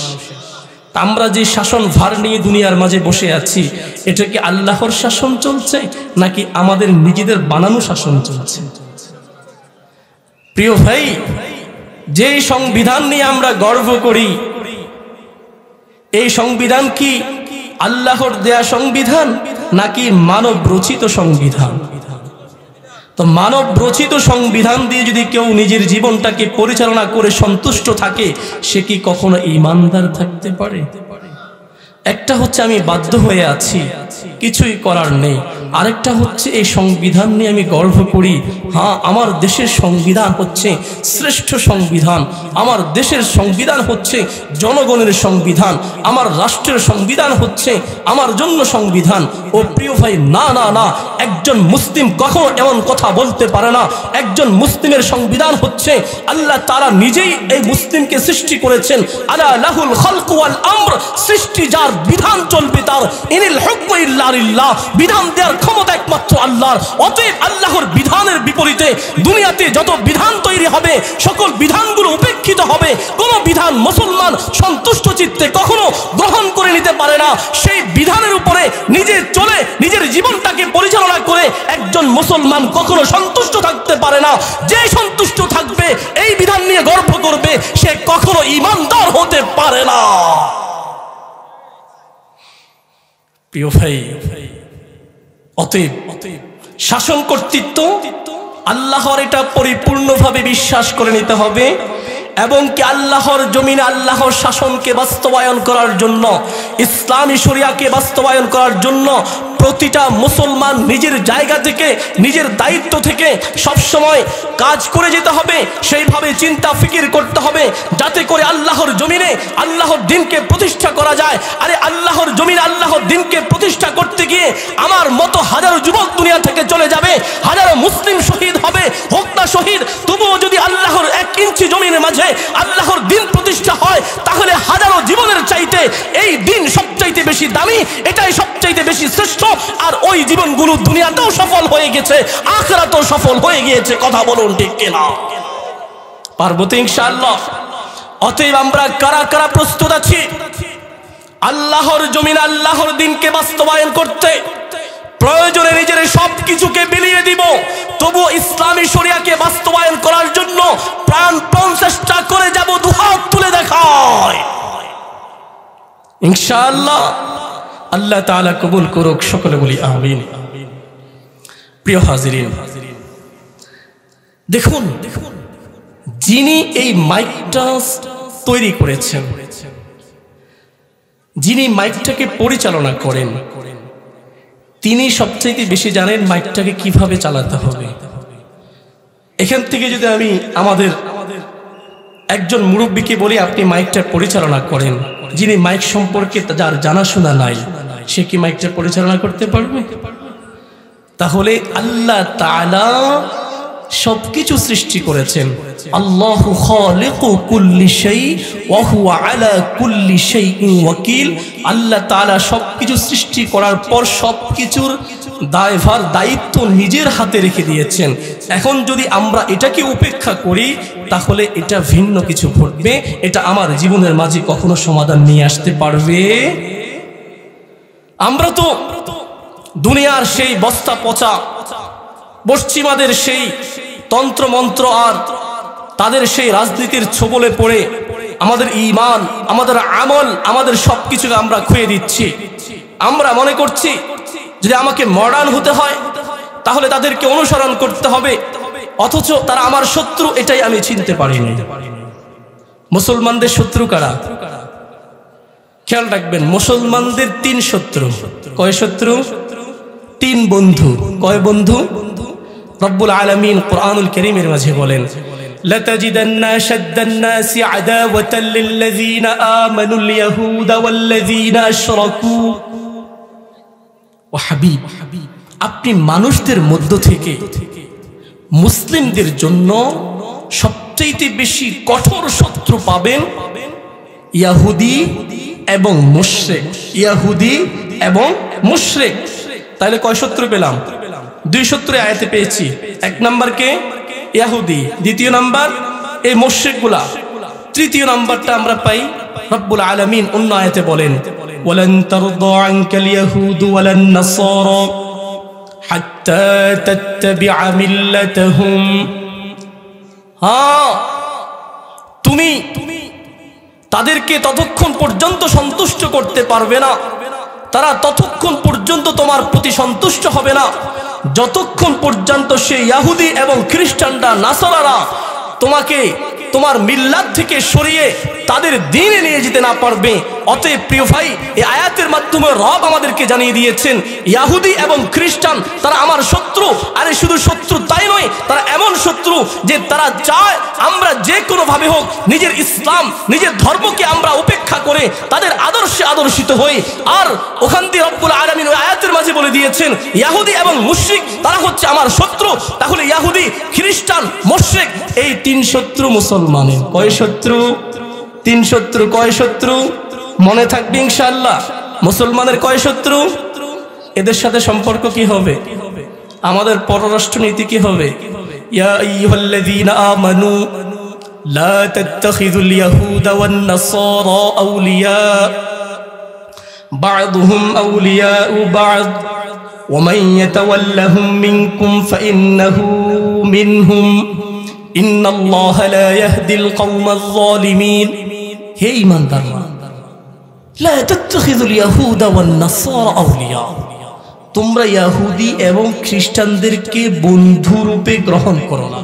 আমরা যে শাসন ভার নিয়ে দুনিয়ার মাঝে বসে আছি, এটা কি আল্লাহর শাসন চলছে নাকি আমাদের নিজেদের বানানো শাসন চলছে? প্রিয় ভাই, যে সংবিধান নিয়ে আমরা গর্ব করি, এই সংবিধান কি আল্লাহর দেয়া সংবিধান নাকি মানব রচিত সংবিধান? তো মানব রচিত সংবিধান দিয়ে যদি কেউ নিজের জীবনটাকে পরিচালনা করে সন্তুষ্ট থাকে, সে কি কখনো ঈমানদার থাকতে পারে? একটা হচ্ছে আমি বাধ্য হয়ে আছি, কিছুই করার নেই, আরেকটা হচ্ছে এই সংবিধান নিয়ে আমি গর্ব করি, হ্যাঁ আমার দেশের সংবিধান হচ্ছে শ্রেষ্ঠ সংবিধান, আমার দেশের সংবিধান হচ্ছে জনগণের সংবিধান, আমার রাষ্ট্রের সংবিধান হচ্ছে আমার জন্য সংবিধান। ও প্রিয় ভাই, না না না, একজন মুসলিম কখনো এমন কথা বলতে পারে না। একজন মুসলিমের সংবিধান হচ্ছে আল্লাহ তাআলা নিজেই এই মুসলিমকে সৃষ্টি করেছেন, আলা লাহুল খালকু ওয়াল আমর, সৃষ্টি যার, বিধান চলবে তার, ইনিল হুকমু ইল্লা লিল্লাহ, বিধান দেওয়ার ক্ষমতা একমাত্র আল্লাহর। অতএব আল্লাহর বিধানের বিপরীতে দুনিয়াতে যত বিধান তৈরি হবে, সকল বিধানগুলো উপেক্ষিত হবে। কোন বিধান মুসলমান সন্তুষ্ট চিত্তে কখনো গ্রহণ করে নিতে পারে না। সেই বিধানের উপরে নিজে চলে নিজের জীবনটাকে পরিচালনা করে একজন মুসলমান কখনো সন্তুষ্ট থাকতে পারে না। যে সন্তুষ্ট থাকবে, এই বিধান নিয়ে গর্ব করবে, সে কখনো ঈমানদার হতে পারে না। প্রিয় ভাই, অতএব শাসন কর্তৃত্ব আল্লাহর, এটা পরিপূর্ণভাবে বিশ্বাস করে নিতে হবে। এবং কি আল্লাহর জমিনে আল্লাহর শাসনকে বাস্তবায়ন করার জন্য, ইসলামী শরিয়াকে বাস্তবায়ন করার জন্য প্রতিটা মুসলমান নিজের জায়গা থেকে, নিজের দায়িত্ব থেকে সবসময় কাজ করে যেতে হবে। সেইভাবে চিন্তা ফিকির করতে হবে যাতে করে আল্লাহর জমিনে আল্লাহর দ্বীনকে প্রতিষ্ঠা করা যায়। আরে আল্লাহর জমিনে আল্লাহর দ্বীনকে প্রতিষ্ঠা করতে গিয়ে আমার মতো হাজারো যুবক দুনিয়া থেকে চলে যাবে, হাজারো মুসলিম শহীদ হবে, হোক না শহীদ, তবুও যদি আল্লাহর 1 ইঞ্চি জমিনের মাঝে আল্লাহর দ্বীন প্রতিষ্ঠা হয়, তাহলে হাজারো জীবনের চাইতে এই দ্বীন সবচাইতে বেশি দামি, এটাই সবচাইতে বেশি শ্রেষ্ঠ। আর ওই জীবনগুলো দুনিয়াতেও সফল হয়ে গেছে, আখিরাতেও সফল হয়ে গিয়েছে। কথা বলুন ঠিক কিনা? পারবো তো ইনশাআল্লাহ। অতএব আমরা কারা কারা প্রস্তুত আছি আল্লাহর জমিনে আল্লাহর দ্বীনকে বাস্তবায়ন করতে? প্রয়োজনে নিজের সব সবকিছুকে বিলিয়ে দিব, তবু ইসলামী শরিয়াকে বাস্তবায়ন করার জন্য প্রাণপণ চেষ্টা করে যাব, দুহাত তুলে দেখায় ইনশাআল্লাহ। আল্লাহ তাআলা কবুল করুক, সকলে বলি আমিন। প্রিয় হাজিরিন, দেখুন যিনি এই মাইকটা তৈরি করেছেন, যিনি মাইকটাকে পরিচালনা করেন, তিনি সবচেয়ে বেশি জানেন মাইকটাকে কিভাবে চালাতে হবে। এখান থেকে যদি আমি আমাদের একজন মুরব্বীকে বলি আপনি মাইকটা পরিচালনা করেন, যিনি মাইক সম্পর্কে যার জানাশোনা নাই, সে কি মাইকটা পরিচালনা করতে পারবে? তাহলে আল্লাহ তাআলা সবকিছু সৃষ্টি করেছেন। আল্লাহু খালিকু কুল্লি শাই ওয়া হুয়া আলা কুল্লি শাইইন ওয়াকিল। আল্লাহ তাআলা সবকিছু সৃষ্টি করার পর সবকিছুর দায়ভার দায়িত্ব নিজের হাতে রেখে দিয়েছেন। এখন যদি আমরা এটাকে উপেক্ষা করি তাহলে এটা ভিন্ন কিছু ঘটবে, এটা আমার জীবনের মাঝে কখনো সমাধান নিয়ে আসতে পারবে? আমরা তো দুনিয়ার সেই বস্তা পচা পশ্চিমাদের সেই তন্ত্রমন্ত্র আর তাদের সেই রাজনীতির ছোবলে পড়ে আমাদের ঈমান, আমাদের আমল, আমাদের সবকিছুকে আমরা খুঁয়ে দিচ্ছি। আমরা মনে করছি যদি আমাকে মডার্ন হতে হয় তাহলে তাদেরকে অনুসরণ করতে হবে, অথচ তারা আমার শত্রু, এটাই আমি চিনতে পারিনি। মুসলমানদের শত্রু কারা? খেয়াল রাখবেন, মুসলমানদের তিন শত্রু। কয় শত্রু? তিন বন্ধু। কয় বন্ধু? রব্বুল আলামিন কুরআনুল কারীমের মাঝে বলেন, লাতাজিদান্না আশাদ্দান নাসি আদাওয়াতাল লিল্লাযীনা আমানুল ইয়াহুদা ওয়াল্লাযীনা আশরাকু। ও হাবিব, আপনি মানুষদের মধ্য থেকে মুসলিমদের জন্য সবচেয়ে বেশি কঠোর শত্রু পাবেন ইহুদি এবং মুশরিক। ইহুদি এবং মুশরিক। তাহলে কয় শত্রু পেলাম? দুই শত্রু আয়াতে পেয়েছি। এক নাম্বার কে? ইহুদি। দ্বিতীয় নাম্বার এই মুশরিকগুলা। তৃতীয় নাম্বারটা আমরা পাই রব্বুল আলামিন অন্য আয়াতে বলেন, ওয়ালান তারদা আনকাল ইয়াহুদু ওয়ালান নাসারা হাত্তা তাত্তাবিআ মিল্লাতাহুম। হ্যাঁ, তুমি তাদেরকে ততক্ষণ পর্যন্ত সন্তুষ্ট করতে পারবে না, তারা ততক্ষণ পর্যন্ত তোমার প্রতি সন্তুষ্ট হবে না যতক্ষণ পর্যন্ত সেই ইহুদি এবং খ্রিস্টানরা, নাসারারা তোমাকে তোমার মিল্লাত থেকে সরিয়ে তাদের দ্বীনে নিয়ে যেতে না পারবে। অতএব প্রিয় ভাই, এই আয়াতের মাধ্যমে রব আমাদেরকে জানিয়ে দিয়েছেন ইহুদি এবং খ্রিস্টান তারা আমার শত্রু। আরে শুধু শত্রু তাই নয়, তারা এমন শত্রু যে তারা চায় আমরা যে কোনো ভাবে হোক নিজের ইসলাম, নিজের ধর্মকে আমরা উপেক্ষা করে তাদের আদর্শে আদর্শিত হই। আর ওখান দিয়ে রব্বুল আলামিন ওই আয়াতের মাঝে বলে দিয়েছেন ইহুদি এবং মুশরিক তারা হচ্ছে আমার শত্রু। তাহলে ইহুদি, খ্রিস্টান, মুশরিক এই তিন শত্রু মুসলমানের। কয় শত্রু? তিন শত্রু। কয় শত্রু? মনে থাকবে ইনশাআল্লাহ। মুসলমানের কয় শত্রু? এদের সাথে সম্পর্ক কি হবে? আমাদের পররাষ্ট্র নীতি কি হবে? ইয়া আইয়ুহাল্লাযীনা আমানু লা তাত্তাখিযুল ইয়াহুদা ওয়ান নাসারা আউলিয়া বা'দুহুম আউলিয়াউ বা'দ ওয়া মান ইয়াতাওয়াল্লাহুম মিনকুম ফাইন্নাহু মিনহুম ইন্নাল্লাহা লা ইয়াহদিল কওমাল যালিমিন। হে ঈমানদাররা, লা তাত্তাখিযুল ইয়াহুদা ওয়ান নাসারা আউলিয়া, তোমরা ইহুদি এবং খ্রিস্টানদেরকে বন্ধু রূপে গ্রহণ করো না।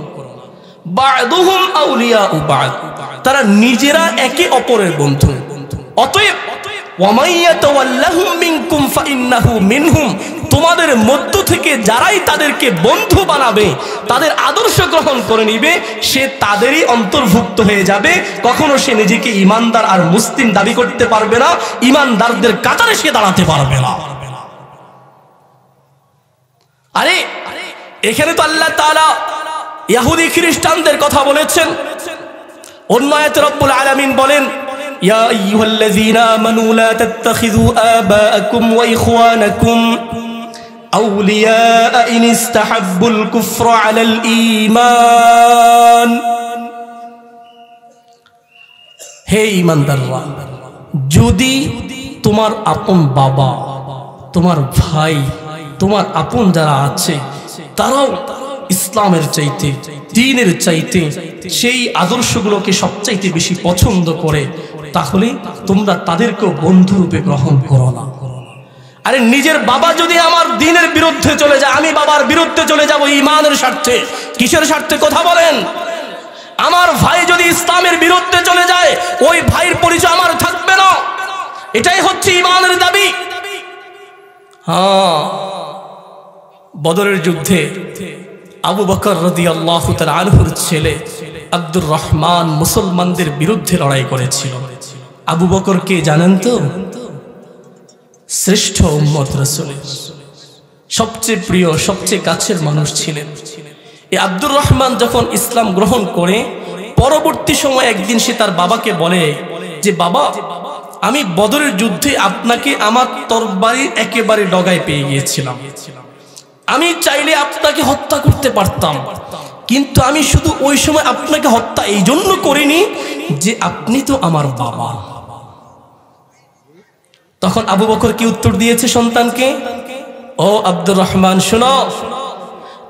বা'দুহুম আউলিয়াউ বা'দ, তারা নিজেরা একে অপরের বন্ধু। অতএব ওয়া মান ইয়াতাওয়াল্লাহুম মিনকুম ফাইন্নাহু মিনহুম, তোমাদের মধ্য থেকে যারাই তাদেরকে বন্ধু বানাবে, তাদের আদর্শ গ্রহণ করে নিবে, সে তাদেরই অন্তর্ভুক্ত হয়ে যাবে। কখনো সে নিজেকে ঈমানদার আর মুসলিম দাবি করতে পারবে না, ঈমানদারদের কাতারে সে দাঁড়াতে পারবে না। আরে এখানে তো আল্লাহ তাআলা ইহুদি খ্রিস্টানদের কথা বলেছেন। অন্য আয়াতে রব্বুল আলামিন বলেন, ইয়া আইয়ুহাল্লাযীনা আমানু লা তাত্তাখিযু আবাআকুম ওয়া ইখওয়ানাকুম আউলিয়া ইন ইসতাহাব্বুল কুফরা আলাল ঈমান। হে ঈমানদাররা, যদি তোমার আপন বাবা, তোমার ভাই, তোমার আপন যারা আছে তারাও ইসলামের চাইতে, দ্বীনের চাইতে সেই আদর্শগুলোকে সবচাইতে বেশি পছন্দ করে, তাহলে তোমরা তাদেরকেও বন্ধুরূপে গ্রহণ করো না। আরে নিজের বাবা যদি আমার দ্বীনের বিরুদ্ধে চলে যায়, আমি বাবার বিরুদ্ধে চলে যাব ঈমানের স্বার্থে। কিসের স্বার্থে কথা বলেন? আমার ভাই যদি ইসলামের বিরুদ্ধে চলে যায়, ওই ভাইয়ের পরিচয় আমার থাকবে না। এটাই হচ্ছে ঈমানের দাবি। হ্যাঁ, বদরের যুদ্ধে আবু বকর রাদিয়াল্লাহু তাআলা আনহুর ছেলে আব্দুর রহমান মুসলমানদের বিরুদ্ধে লড়াই করেছিল। আবু বকর কে জানেন তো? শ্রেষ্ঠ উম্মত রাসূলের সবচেয়ে প্রিয়, সবচেয়ে কাছের মানুষ ছিলেন। এই আব্দুর রহমান যখন ইসলাম গ্রহণ করে পরবর্তী সময় একদিন সে তার বাবাকে বলে যে, বাবা, আমি বদরের যুদ্ধে আপনাকে আমার তরবারি একেবারে ডগায় পেয়ে গিয়েছিলাম। আমি চাইলে আপনাকে হত্যা করতে পারতাম, কিন্তু আমি শুধু ওই সময় আপনাকে হত্যা এই জন্য করিনি যে আপনি তো আমার বাবা। তখন আবু বকর কি উত্তর দিয়েছে সন্তানকে? ও আব্দুর রহমান, শোনো,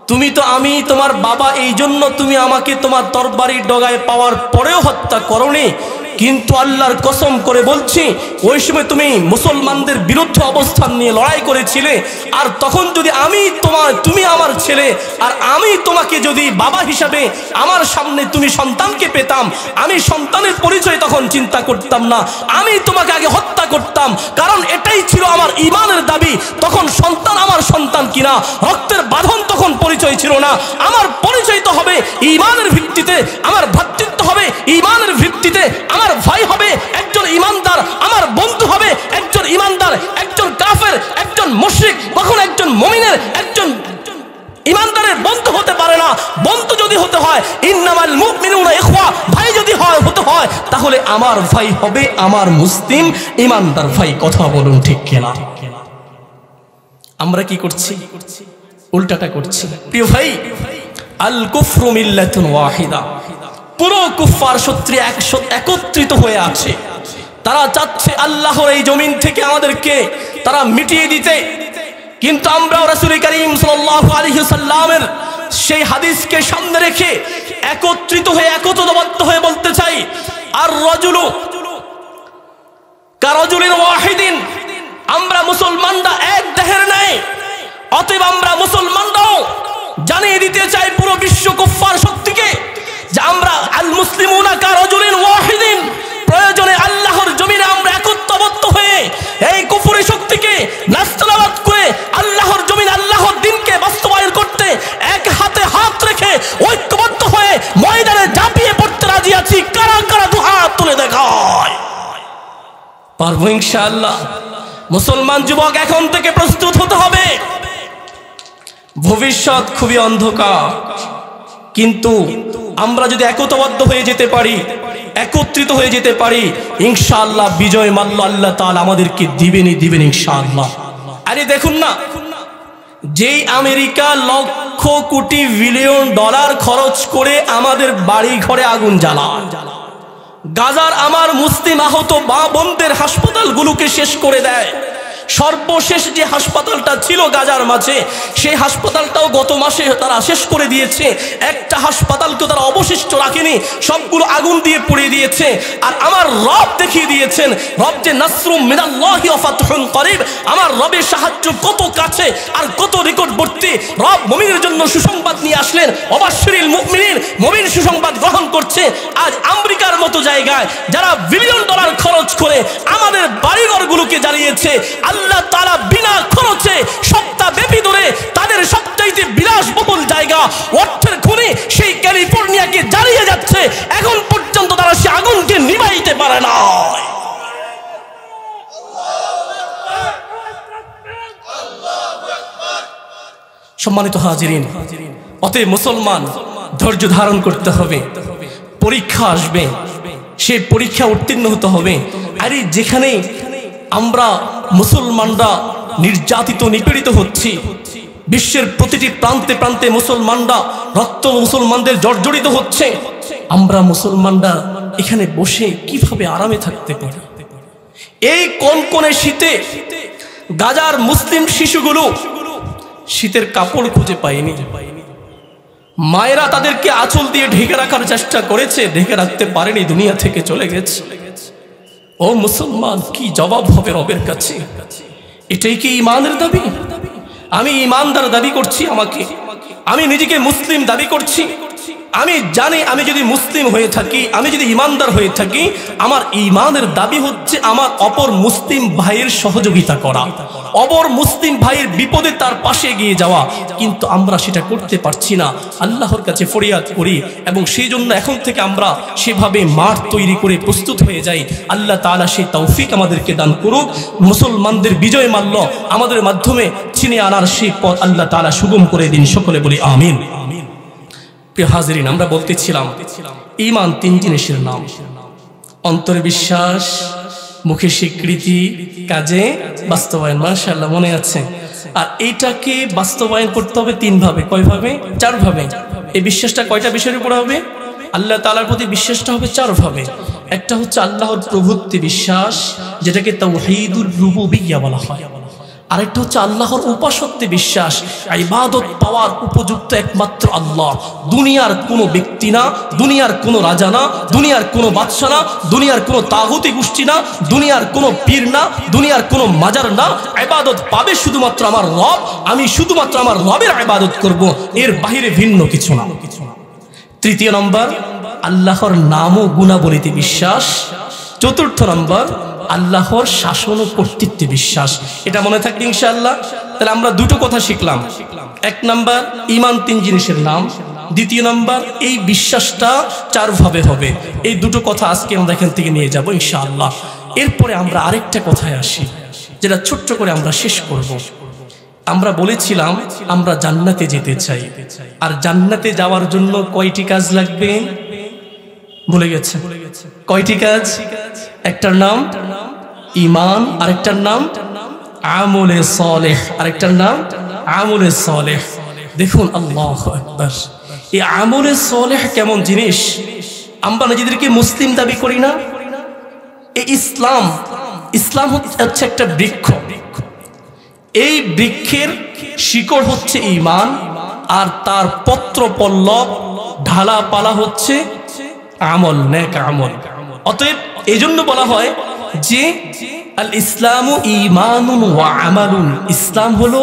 তুমি তো আমি তোমার বাবা, এই জন্য তুমি আমাকে তোমার তরবারির ডগায় পাওয়ার পরেও হত্যা করোনি, কিন্তু আল্লাহর কসম করে বলছি ওই সময় তুমি মুসলমানদের বিরুদ্ধে অবস্থান নিয়ে লড়াই করেছিলে। আর তখন যদি তুমি আমার ছেলে আর আমি তোমাকে যদি বাবা হিসাবে আমার সামনে তুমি সন্তানকে পেতাম, আমি সন্তানের পরিচয় তখন চিন্তা করতাম না, আমি তোমাকে আগে হত্যা করতাম। কারণ এটাই ছিল আমার ঈমানের দাবি। তখন সন্তান আমার সন্তান কিনা, রক্তের বাঁধন তখন পরিচয় ছিল না। আমার পরিচয় তো হবে ঈমানের ভিত্তিতে, আমার ভ্রাতৃত্ব হবে ঈমানের ভিত্তিতে, আমার ভাই হবে একজন ঈমানদার, আমার বন্ধু হবে একজন ঈমানদার। একজন কাফের, একজন মুশরিক কখনো একজন মুমিনের, একজন ঈমানদারের বন্ধু হতে পারে না। বন্ধু যদি হতে হয়, ইন্নামাল মুমিনুনা ইখওয়া, ভাই যদি হতে হয়, তাহলে আমার ভাই হবে আমার মুসলিম ঈমানদার ভাই। কথা বলুন ঠিক কিনা? আমরা কি করছি? উল্টাটা করছি। প্রিয় ভাই, আল কুফরু মিল্লাতুন ওয়াহিদা, পুরো কুফফার শত্রু একত্রিত হয়ে আছে। তারা চাচ্ছে আল্লাহর এই জমিন থেকে আমাদেরকে তারা মিটিয়ে দিতে। কিন্তু আমরা রাসূল করিম সাল্লাল্লাহু আলাইহি ওয়াসাল্লামের সেই হাদিসকে সামনে রেখে একত্রিত হয়ে, একতাবদ্ধ হয়ে বলতে চাই, আর রাজুলু কারাজুলিন ওয়াহিদিন, আমরা মুসলমানরা এক দেহের নয়। অতএব আমরা মুসলমানরাও জানিয়ে দিতে চাই পুরো বিশ্ব কুফফার শক্তিকে যে আমরা আল মুসলিমুনা কারাজুলিন ওয়াহিদিন, প্রয়োজনে আল্লাহর জমিনে আমরা একত্রবদ্ধ হয়ে এই কুফরি শক্তিকে নাস্তানাবাদ করে আল্লাহর জমিনে আল্লাহর দ্বীনকে বাস্তবায়ন করতে এক হাতে হাত রেখে ঐক্যবদ্ধ হয়ে ময়দানে ঝাঁপিয়ে পড়তে রাজি আছি। কারা কারা দুহাত তুলে দেখায়? পারবো ইনশাআল্লাহ। মুসলমান যুবক, এখন থেকে প্রস্তুত হতে হবে। ভবিষ্যৎ খুবই অন্ধকার, কিন্তু আমরা যদি একতাবদ্ধ হয়ে যেতে পারি, একত্রিত হয়ে যেতে পারি, ইনশাআল্লাহ বিজয় মাল্য আল্লাহ তাআলা আমাদেরকে দিবেন ইনশাআল্লাহ। আরে দেখুন না, যেই America lakh crore billion dollar খরচ করে আমাদের বাড়ি ঘরে আগুন জ্বালায়, গাজার আমার মুসলিম আহত মা বোনদের হাসপাতালগুলোকে শেষ করে দেয়। সর্বশেষ যে হাসপাতালটা ছিল গাজার মাঝে, সেই হাসপাতালটাও গত মাসে তারা শেষ করে দিয়েছে। একটা হাসপাতালকে তারা অবশিষ্ট রাখেনি, সবগুলো আগুন দিয়ে পুড়িয়ে দিয়েছে। আর আমার রব দেখিয়ে দিয়েছেন, রব যে নাসরুম মিনাল্লাহি ওয়া ফাতহুন করিব, আমার রবের সাহায্য কত কাছে আর কত নিকটবর্তী। রব মুমিনের জন্য সুসংবাদ নিয়ে আসলেন, অবাশশিরিল মুমিনিন, মুমিন সুসংবাদ গ্রহণ করছে। আজ আমেরিকার মতো জায়গায় যারা বিলিয়ন ডলার খরচ করে আমাদের বাড়িঘরগুলোকে জ্বালিয়েছে, আল্লাহ তাআলা বিনা খরচে সপ্তাহব্যাপী ধরে তাদের সবচাইতে বিলাসবহুল জায়গা অর্থের খুনে সেই ক্যালিফোর্নিয়াকে জ্বালিয়ে যাচ্ছে। এখন পর্যন্ত তারা সে আগুনকে নিভাইতে পারে না। সম্মানিত হাজিরিন, অতএব মুসলমান ধৈর্য ধারণ করতে হবে। পরীক্ষা আসবে, সেই পরীক্ষা উত্তীর্ণ হতে হবে। আরে যেখানে আমরা মুসলমানরা নির্যাতিত, নিপীড়িত হচ্ছি, বিশ্বের প্রতিটি প্রান্তে প্রান্তে মুসলমানরা রক্ত মুসলমানদের জর্জরিত হচ্ছে, আমরা মুসলমানরা এখানে বসে কিভাবে আরামে থাকতে পারি? এই কনকনে শীতে গাজার মুসলিম শিশুগুলো শীতের কাপড় খুঁজে পায়নি। মায়েরা তাদেরকে আঁচল দিয়ে ঢেকে রাখার চেষ্টা করেছে, ঢেকে রাখতে পারেনি, দুনিয়া থেকে চলে গেছে। ও মুসলমান, কি জবাব হবে রবের কাছে? এটাই কি ঈমানের দাবি? আমি ঈমানদার দাবি করছি, আমি নিজেকে মুসলিম দাবি করছি। আমি জানি আমি যদি মুসলিম হয়ে থাকি, আমি যদি ঈমানদার হয়ে থাকি, আমার ঈমানের দাবি হচ্ছে আমার অপর মুসলিম ভাইয়ের সহযোগিতা করা, অপর মুসলিম ভাইয়ের বিপদে তার পাশে এগিয়ে যাওয়া। কিন্তু আমরা সেটা করতে পারছি না। আল্লাহর কাছে ফরিয়াদ করি এবং সেই জন্য এখন থেকে আমরা সেভাবে মাঠ তৈরি করে প্রস্তুত হয়ে যাই। আল্লাহ তাআলা সেই তৌফিক আমাদেরকে দান করুক। মুসলমানদের বিজয় মাল্য আমাদের মাধ্যমে ছিনে আনার সেই পথ আল্লাহ তাআলা সুগম করে দিন। সকলে বলি আমিন। প্রিয় হাজিরিন, আমরা বলতেছিলাম ঈমান তিন জিনিসের নাম: অন্তরে বিশ্বাস, মুখে স্বীকৃতি, কাজে বাস্তবায়ন। মাশাআল্লাহ, মনে আছে। আর এইটাকে বাস্তবায়ন করতে হবে তিন ভাবে। কয় ভাবে? চার ভাবে। এই বিশ্বাসটা কয়টা বিষয়ের উপর হবে? আল্লাহ তাআলার প্রতি বিশ্বাসটা হবে চার ভাবে। একটা হচ্ছে আল্লাহর প্রভুত্বে বিশ্বাস, যেটাকে তাওহীদুর রুবুবিয়্যাহ বলা হয়। আরেকটা হচ্ছে আল্লাহর উপাসত্বে বিশ্বাস, ইবাদত পাওয়ার উপযুক্ত একমাত্র আল্লাহ, দুনিয়ার কোনো ব্যক্তি না, দুনিয়ার কোনো রাজা না, দুনিয়ার কোনো বাদশা না, দুনিয়ার কোনো তাগুতি গোষ্ঠী না, দুনিয়ার কোনো পীর না, দুনিয়ার কোনো মাজার না। ইবাদত পাবে শুধুমাত্র আমার রব। আমি শুধুমাত্র আমার রবের ইবাদত করব, এর বাইরে ভিন্ন কিছু না। তৃতীয় নম্বর, আল্লাহর নাম ও গুণাবলীতে বিশ্বাস। চতুর্থ নম্বর, আল্লাহর শাসন ও কর্তৃত্বে বিশ্বাস। এটা মনে থাকবে ইনশাআল্লাহ। তাহলে আমরা দুটো কথা শিখলাম। এক নাম্বার, ঈমান তিন জিনিসের নাম। দ্বিতীয় নাম্বার, এই বিশ্বাসটা চার ভাবে হবে। এই দুটো কথা আজকে আমরা এখান থেকে নিয়ে যাব ইনশাআল্লাহ। এরপরে আমরা আরেকটা কথায় আসি, যেটা ছোট্ট করে আমরা শেষ করব। আমরা বলেছিলাম আমরা জান্নাতে যেতে চাই, আর জান্নাতে যাওয়ার জন্য কয়টি কাজ লাগবে? ভুলে গেছে? কয়টি কাজ? একটার নাম ঈমান, আরেকটার নাম আমলে সালেহ, আরেকটার নাম আমলে সালেহ। দেখুন, আল্লাহু আকবার, এই আমলে সালেহ কেমন জিনিস! আমরা নিজেদেরকে মুসলিম দাবি করি না। এই ইসলাম হচ্ছে একটা বৃক্ষ। এই বৃক্ষের শিকড় হচ্ছে ঈমান, আর তার পত্র পল্লব ঢালাপালা হচ্ছে আমল, নেক আমল। অতএব এই জন্য বলা হয় যে আল ইসলামু ঈমানুন ওয়া আমালুন। ইসলাম হলো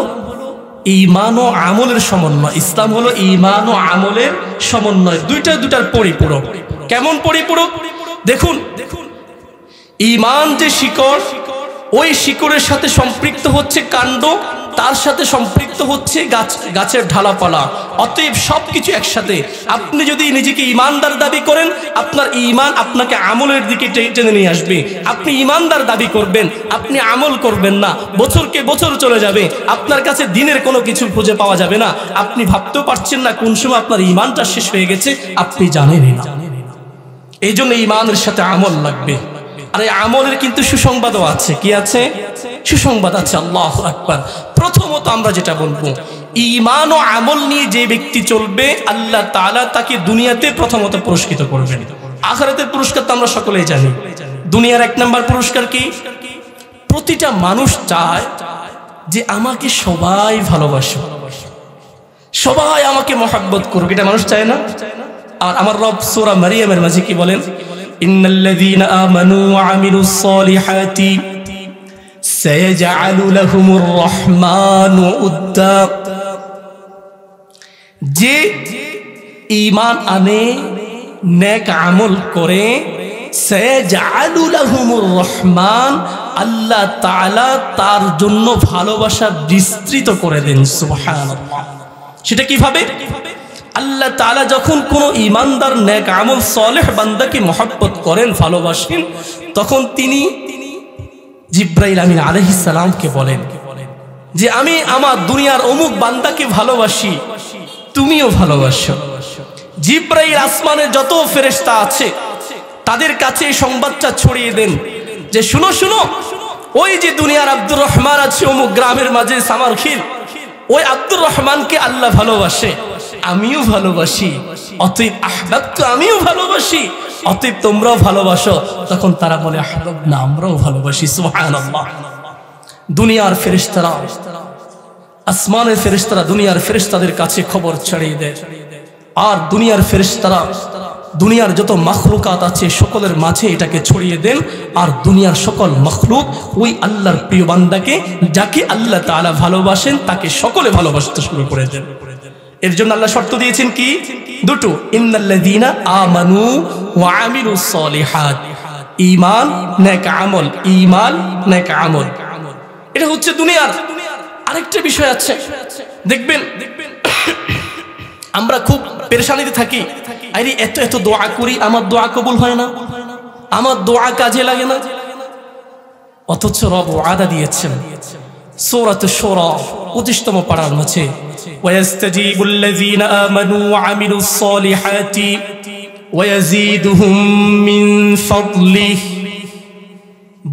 ঈমান ও আমলের সমন্বয়। ইসলাম হলো ঈমান ও আমলের সমন্বয়, দুইটার পরিপূরক। কেমন পরিপূরক? দেখুন, ঈমান যে শিকড়, ওই শিকড়ের সাথে সম্পৃক্ত হচ্ছে কাণ্ড, তার সাথে সম্পৃক্ত হচ্ছে গাছের ঢালাপালা। অতএব সবকিছু একসাথে। আপনি যদি নিজেকে ঈমানদার দাবি করেন, আপনার ঈমান আপনাকে আমলের দিকে টেনে নিয়ে আসবে। আপনি ঈমানদার দাবি করবেন, আপনি আমল করবেন না, বছরকে বছর চলে যাবে, আপনার কাছে দিনের কোনো কিছু খুঁজে পাওয়া যাবে না। আপনি ভাবতেও পারছেন না কোন সময় আপনার ঈমানটা শেষ হয়ে গেছে, আপনি জানেনই না। এই জন্য ঈমানের সাথে আমল লাগবে। আর এই আমলের কিন্তু সুসংবাদও আছে। কি আছে? সুসংবাদ আছে। আল্লাহু আকবার। প্রথমত আমরা যেটা বলবো, ঈমান ও আমল নিয়ে যে ব্যক্তি চলবে, আল্লাহ তাআলা তাকে দুনিয়াতে প্রথমত পুরস্কৃত করবেন। আখিরাতের পুরস্কার তো আমরা সকলেই জানি। দুনিয়ার এক নাম্বার পুরস্কার কি? প্রতিটা মানুষ চায় যে আমাকে সবাই ভালোবাসে, সবাই আমাকে মহব্বত করুক। এটা মানুষ চায় না? আর আমার রব সূরা মারিয়ামের মাঝে কি বলেন? ইন্নাল্লাযীনা আমানু ওয়া আমিলুস সালিহাতি সায়াজআলু লাহুমুর রহমানু উদ্দা। যে ঈমান আনে, নেক আমল করে, সায়াজআলু লাহুমুর রহমান, আল্লাহ তাআলা তার জন্য ভালোবাসা বিস্তৃত করে দেন। সুবহানাল্লাহ। সেটা কিভাবে? আল্লাহ তাআলা যখন কোনো ঈমানদার নেক আমল সালেহ বান্দাকে মহব্বত করেন, ভালোবাসেন, তখন তিনি জিবরাইল আমিন আলাইহিস সালামকে বলেন যে আমি আমার দুনিয়ার অমুক বান্দাকে ভালোবাসি, তুমিও ভালোবাসো। জিবরাইল আসমানে যত ফেরেশতা আছে তাদের কাছে এই সংবাদটা ছড়িয়ে দেন যে শুনো শুনো, ওই যে দুনিয়ার আব্দুর রহমান আছে অমুক গ্রামের মাঝে সামারখিল, ওই আব্দুর রহমানকে আল্লাহ ভালোবাসে, আমিও ভালোবাসি। অতএব আহবাবতু, আমিও ভালোবাসি, অতএব তোমরাও ভালোবাসো। তখন তারা বলে আহবাবনা, আমরাও ভালোবাসি। সুবহানাল্লাহ। দুনিয়ার ফেরেশতারা আসমানের ফেরেশতারা দুনিয়ার ফেরেশতাদের কাছে খবর ছড়িয়ে দেয়, আর দুনিয়ার ফেরেশতারা দুনিয়ার যত মাখলুকাত আছে সকলের মাঝে এটাকে ছড়িয়ে দেন, আর দুনিয়ার সকল মাখলুক ওই আল্লাহর প্রিয় বান্দাকে, যাকে আল্লাহ তাআলা ভালোবাসেন, তাকে সকলে ভালোবাসতে শুরু করে দেন। এর জন্য আল্লাহ শর্ত দিয়েছেন কি? দুটো, ইন্নাল্লাযীনা আমানু ওয়া আমিলুস সলিহাত, ঈমান নেক আমল, ঈমান নেক আমল। এটা হচ্ছে দুনিয়ার। আরেকটা বিষয় আছে, দেখবেন আমরা খুব পেরেশানিতে থাকি, আরে এত এত দোয়া করি, আমার দোয়া কবুল হয় না, আমার দোয়া কাজে লাগে না। অথচ রব ওয়াদা দিয়েছেন সূরাতুশ শুরা 25তম পারার মাঝে, ওয়ায়াস্তাজিবুল্লাযীনা আমানু ওয়া আমিলুস সলিহাতি ওয়ায়াজিদুহুম মিন ফাদলিহি,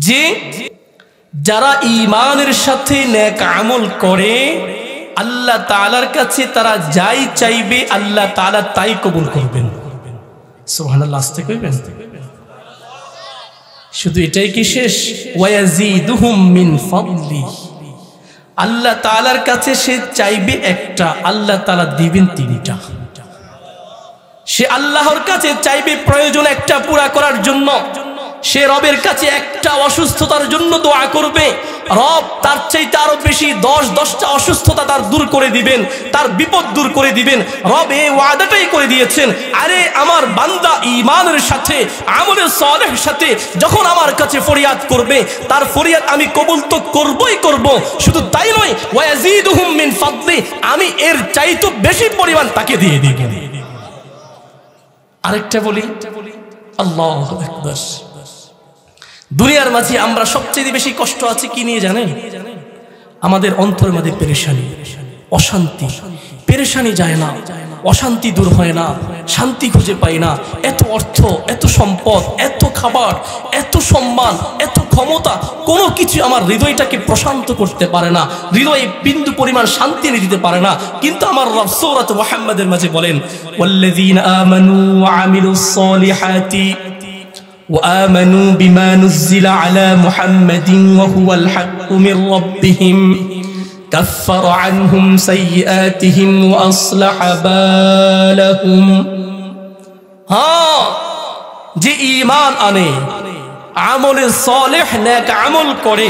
যে যারা ঈমানের সাথে নেক আমল করে আল্লাহ তাআলার কাছে তারা যাই চাইবে আল্লাহ তাআলা তাই কবুল করবেন। সুবহানাল্লাহ, আস্তে কইবেন। শুধু এটাই কি শেষ? ওয়ায়াজিদুহুম মিন ফাদলিহি, আল্লাহ তাআলার কাছে সে চাইবে একটা, আল্লাহ তাআলা দিবেন তিনটা। সে আল্লাহর কাছে চাইবে প্রয়োজন একটা পুরা করার জন্য, সে রবের কাছে একটা অসুস্থতার জন্য দোয়া করবে, রব তার চাইতে আরো বেশি 10টা অসুস্থতা তার দূর করে দিবেন, তার বিপদ দূর করে দিবেন। রব এই ওয়াদাটাই করে দিয়েছেন, আরে আমার বান্দা ঈমানের সাথে আমলের সালেহের সাথে যখন আমার কাছে ফরিয়াদ করবে, তার ফরিয়াদ আমি কবুল তো করবই করব। শুধু তাই নয়, ওয়ায়াজিদুহুম মিন ফাদলি, আমি এর চাইতে বেশি পরিমাণ তাকে দিয়ে দিব। আরেকটা বলি, আল্লাহু আকবার। দুনিয়ার মাঝে আমরা সবচেয়ে বেশি কষ্ট আছে কি নিয়ে জানেন? আমাদের অন্তরের মধ্যে পেরেশানি, অশান্তি। পেরেশানি যায় না, অশান্তি দূর হয় না, শান্তি খুঁজে পাই না। এত অর্থ, এত সম্পদ, এত খাবার, এত সম্মান, এত ক্ষমতা, কোনো কিছু আমার হৃদয়টাকে প্রশান্ত করতে পারে না, হৃদয়ে বিন্দু পরিমাণ শান্তি এনে দিতে পারে না। কিন্তু আমার রব সূরাত মুহাম্মাদের মাঝে বলেন, ওয়াল্লাযীনা আমানু ওয়া আমিলুস সলিহাতি وآمنوا بما نزل على محمد وهو الحق من ربهم كفر عنهم سيئاتهم وأصلح بالهم। যে ঈমান আনে, আমলে সালেহ নেক আমল করে,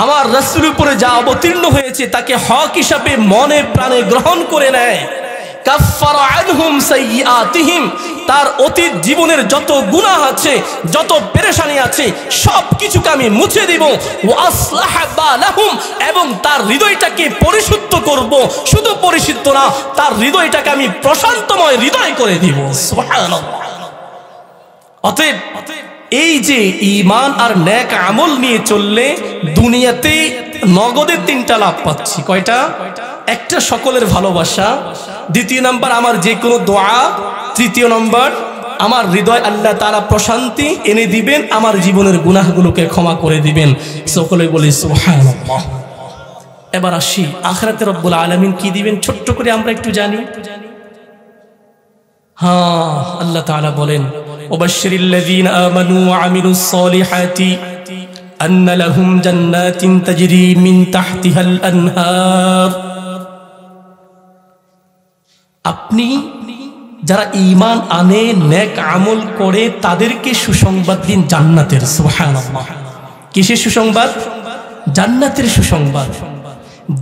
আমার রাসূলের উপরে যা অবতীর্ণ হয়েছে তাকে হক হিসাবে মনে প্রাণে গ্রহণ করে নেয়, কাফফারা আনহুম সাইয়্যাতিহিম, তার অতীত জীবনের যত গুনাহ আছে, যত পেরেশানি আছে, সব কিছুকে আমি মুছে দিব। ওয়া আসলাহা বালাহুম, এবং তার হৃদয়টাকে পরিশুদ্ধ করব। শুধু পরিশুদ্ধ না, তার হৃদয়টাকে আমি প্রশান্তময় হৃদয় করে দিব। সুবহানাল্লাহ। অতএব এই যে ঈমান আর নেক আমল নিয়ে চললে দুনিয়াতে নগদে 3টা লাভ পাচ্ছি। কয়টা? একটা, সকলের ভালোবাসা। দ্বিতীয় নাম্বার, আমার যে কোনো দোয়া। তৃতীয় নম্বর, আমার হৃদয় আল্লাহ তাআলা প্রশান্তি এনে দিবেন, আমার জীবনের গুনাহগুলোকে ক্ষমা করে দিবেন। সকলে বলি সুবহানাল্লাহ। এবার আসি আখিরাতে রব্বুল আলামিন কি দিবেন, ছোট্ট করে আমরা একটু জানি। আল্লাহ তাআলা বলেন, ওয়াবাশশিরিল্লাযীনা আমানু ওয়া আমিলুস সলিহাতি আন্না লাহুম জান্নাতিন তাজরি মিন তাহতিহাল আনহার। আপনি যারা ঈমান আনে, নেক আমল করে, তাদেরকে সুসংবাদ দিন জান্নাতের। সুবহানাল্লাহ। কিসের সুসংবাদ? জান্নাতের সুসংবাদ।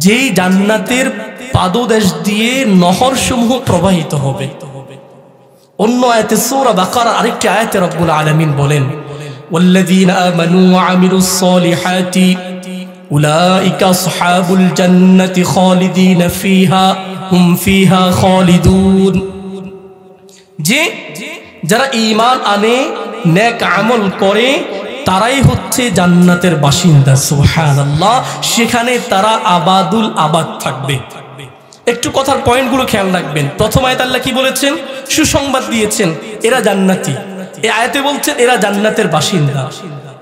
যেই জান্নাতের পাদদেশ দিয়ে নহর সমূহ প্রবাহিত হবে। অন্য আয়াতে সূরা বাকারার আরেকটি আয়াতে রব্বুল আলামিন বলেন, ওয়াল্লাযীনা আমানু ওয়া আমিলুস সলিহাতি উলাইকা আসহাবুল জান্নাতি খালিদিনা ফিহা হুম ফিহা খালিদুন। যে যারা ঈমান আনে, নেক আমল করে, তারাই হচ্ছে জান্নাতের বাসিন্দা। সুবহানাল্লাহ। সেখানে তারা আবাদুল আবাদ থাকবে। একটু কথার পয়েন্টগুলো খেয়াল রাখবেন। প্রথম আয়াতে আল্লাহ কি বলেছেন? সুসংবাদ দিয়েছেন, এরা জান্নাতি। এই আয়াতে বলছেন এরা জান্নাতের বাসিন্দা।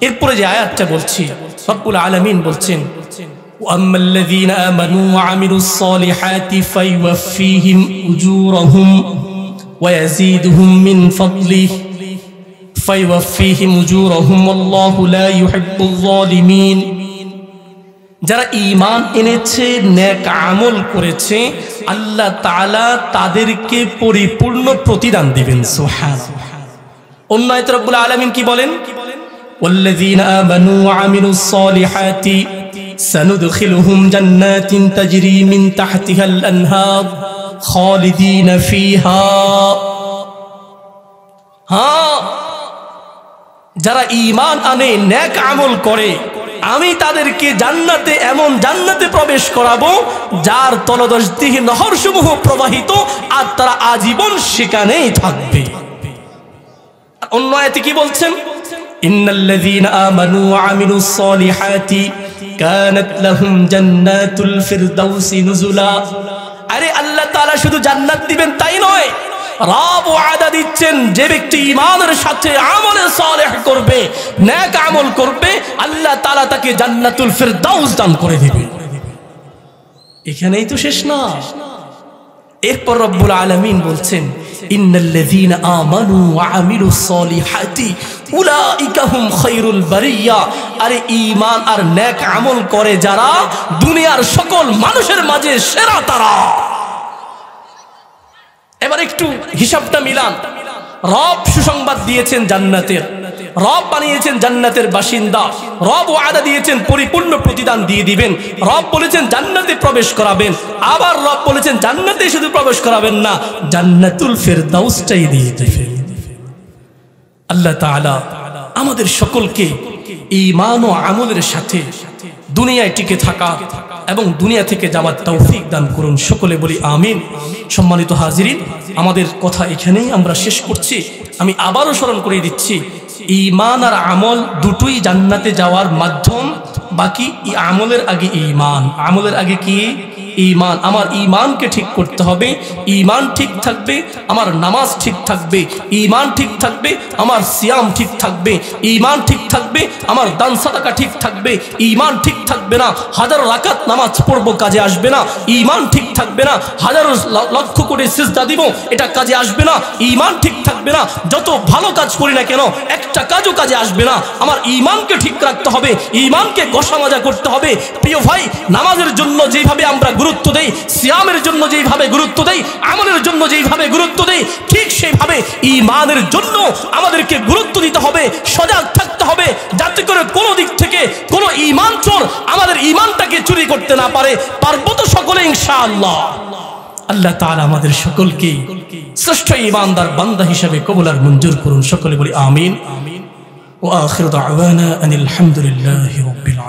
এরপরে যে আয়াতটা বলছি, রব্বুল আলামিন বলছেন, ওয়াম্মাল্লাযীনা আমানু ওয়া আমিলুস সলিহাতি ফায়ুওয়াফফীহিম উজুরাহুম ويزيدهم من فضله فيوفيهم أجورهم والله لا يحب الظالمين। যারা ঈমান এনেছে, নেক আমল করেছে, আল্লাহ তাআলা তাদেরকে পরিপূর্ণ প্রতিদান দিবেন। সুবহানাল্লাহ। অন্য আয়াতে রব্বুল আলামিন কি বলেন? ওয়াল্লাযীনা আমানু ওয়া আমিলুস সালিহাতি সানুদখিলুহুম জান্নাতিন তাজরি মিন তাহতিহাল আনহার খালিদিনা ফিহা। হ্যাঁ, যারা ঈমান আনে, নেক আমল করে, আমি তাদেরকে জান্নাতে, এমন জান্নাতে প্রবেশ করাবো যার তলদেশ দিয়ে নহরসমূহ প্রবাহিত, আর তারা আজীবন সেখানেই থাকবে। অন্য আয়াতে কি বলছেন? ইন্নাল্লাযীনা আমানু ওয়া আমিলুস সালিহাতি কানাত লাহুম জান্নাতুল ফিরদাউসি নুজুলা। আরে আল্লাহ তাআলা শুধু জান্নাত দিবেন তাই নয়, রব ওয়াদা দিচ্ছেন যে ব্যক্তি ঈমানের সাথে আমলে সালেহ করবে, নেক আমল করবে, আল্লাহ তাআলা তাকে জান্নাতুল ফিরদাউস দান করে দিবে। এখানেই তো শেষ না। এরপর রব্বুল আলামিন বলছেন ইন্নাল্লাযীনা আমানু ওয়া আমিলুস সালিহাতি উলাইকা হুম খায়রুল বারিয়া। আরে ঈমান আর নেক আমল করে যারা, দুনিয়ার সকল মানুষের মাঝে সেরা তারা। এবার একটু হিসাবটা মিলান। রব সুসংবাদ দিয়েছেন জান্নাতের, রব বানিয়েছেন জান্নাতের বাসিন্দা, রব ওয়াদা দিয়েছেন পরিপূর্ণ প্রতিদান দিয়ে দিবেন, রব বলেছেন জান্নাতে প্রবেশ করাবেন, আবার রব বলেছেন জান্নাতে শুধু প্রবেশ করাবেন না, জান্নাতুল ফিরদাউসটাই দিয়ে দিবেন। আল্লাহ তাআলা আমাদের সকলকে ঈমান ও আমলের সাথে দুনিয়ায় টিকে থাকা এবং দুনিয়া থেকে যাওয়ার তৌফিক দান করুন। সকলে বলি আমিন। সম্মানিত হাজিরিন, আমাদের কথা এখানেই আমরা শেষ করছি। আমি আবারও স্মরণ করে দিচ্ছি, ঈমান আর আমল দুটোই জান্নাতে যাওয়ার মাধ্যম। বাকি আমলের আগে ঈমান, আমলের আগে কি? ঈমান। আমার ঈমানকে ঠিক করতে হবে, ঈমান ঠিক থাকবে আমার নামাজ ঠিক থাকবে, ঈমান ঠিক থাকবে আমার সিয়াম ঠিক থাকবে, ঈমান ঠিক থাকবে আমার দান সাদাকা ঠিক থাকবে, ঈমান ঠিক থাকবে না হাজারো রাকাত নামাজ পড়বো কাজে আসবে না, ঈমান ঠিক থাকবে না হাজারো লক্ষ কোটি সিজদা দিব এটা কাজে আসবে না, ঈমান ঠিক থাকবে না যত ভালো কাজ করি না কেন একটা কাজও কাজে আসবে না। আমার ঈমানকে ঠিক রাখতে হবে, ঈমানকে গোসা মাজা করতে হবে। প্রিয় ভাই, নামাজের জন্য যেভাবে আমরা গুরুত্ব দেই, সিয়ামের জন্য যেভাবে গুরুত্ব দেই, আমলের জন্য যেভাবে গুরুত্ব দেই, ঠিক সেইভাবে ঈমানের জন্য আমাদেরকে গুরুত্ব দিতে হবে, সজাগ থাকতে হবে, যাতে করে কোনো দিক থেকে কোনো ঈমান চোর আমাদের ঈমানটাকে চুরি করতে না পারে। পারবো তো সকলে ইনশাআল্লাহ। আল্লাহ তাআলা আমাদের সকলকে শ্রেষ্ঠ ঈমানদার বান্দা হিসেবে কবুল আর মঞ্জুর করুন। সকলে বলি আমিন। ওয়া আখিরু দাওয়ানা আনিল হামদুলিল্লাহি রাব্বিল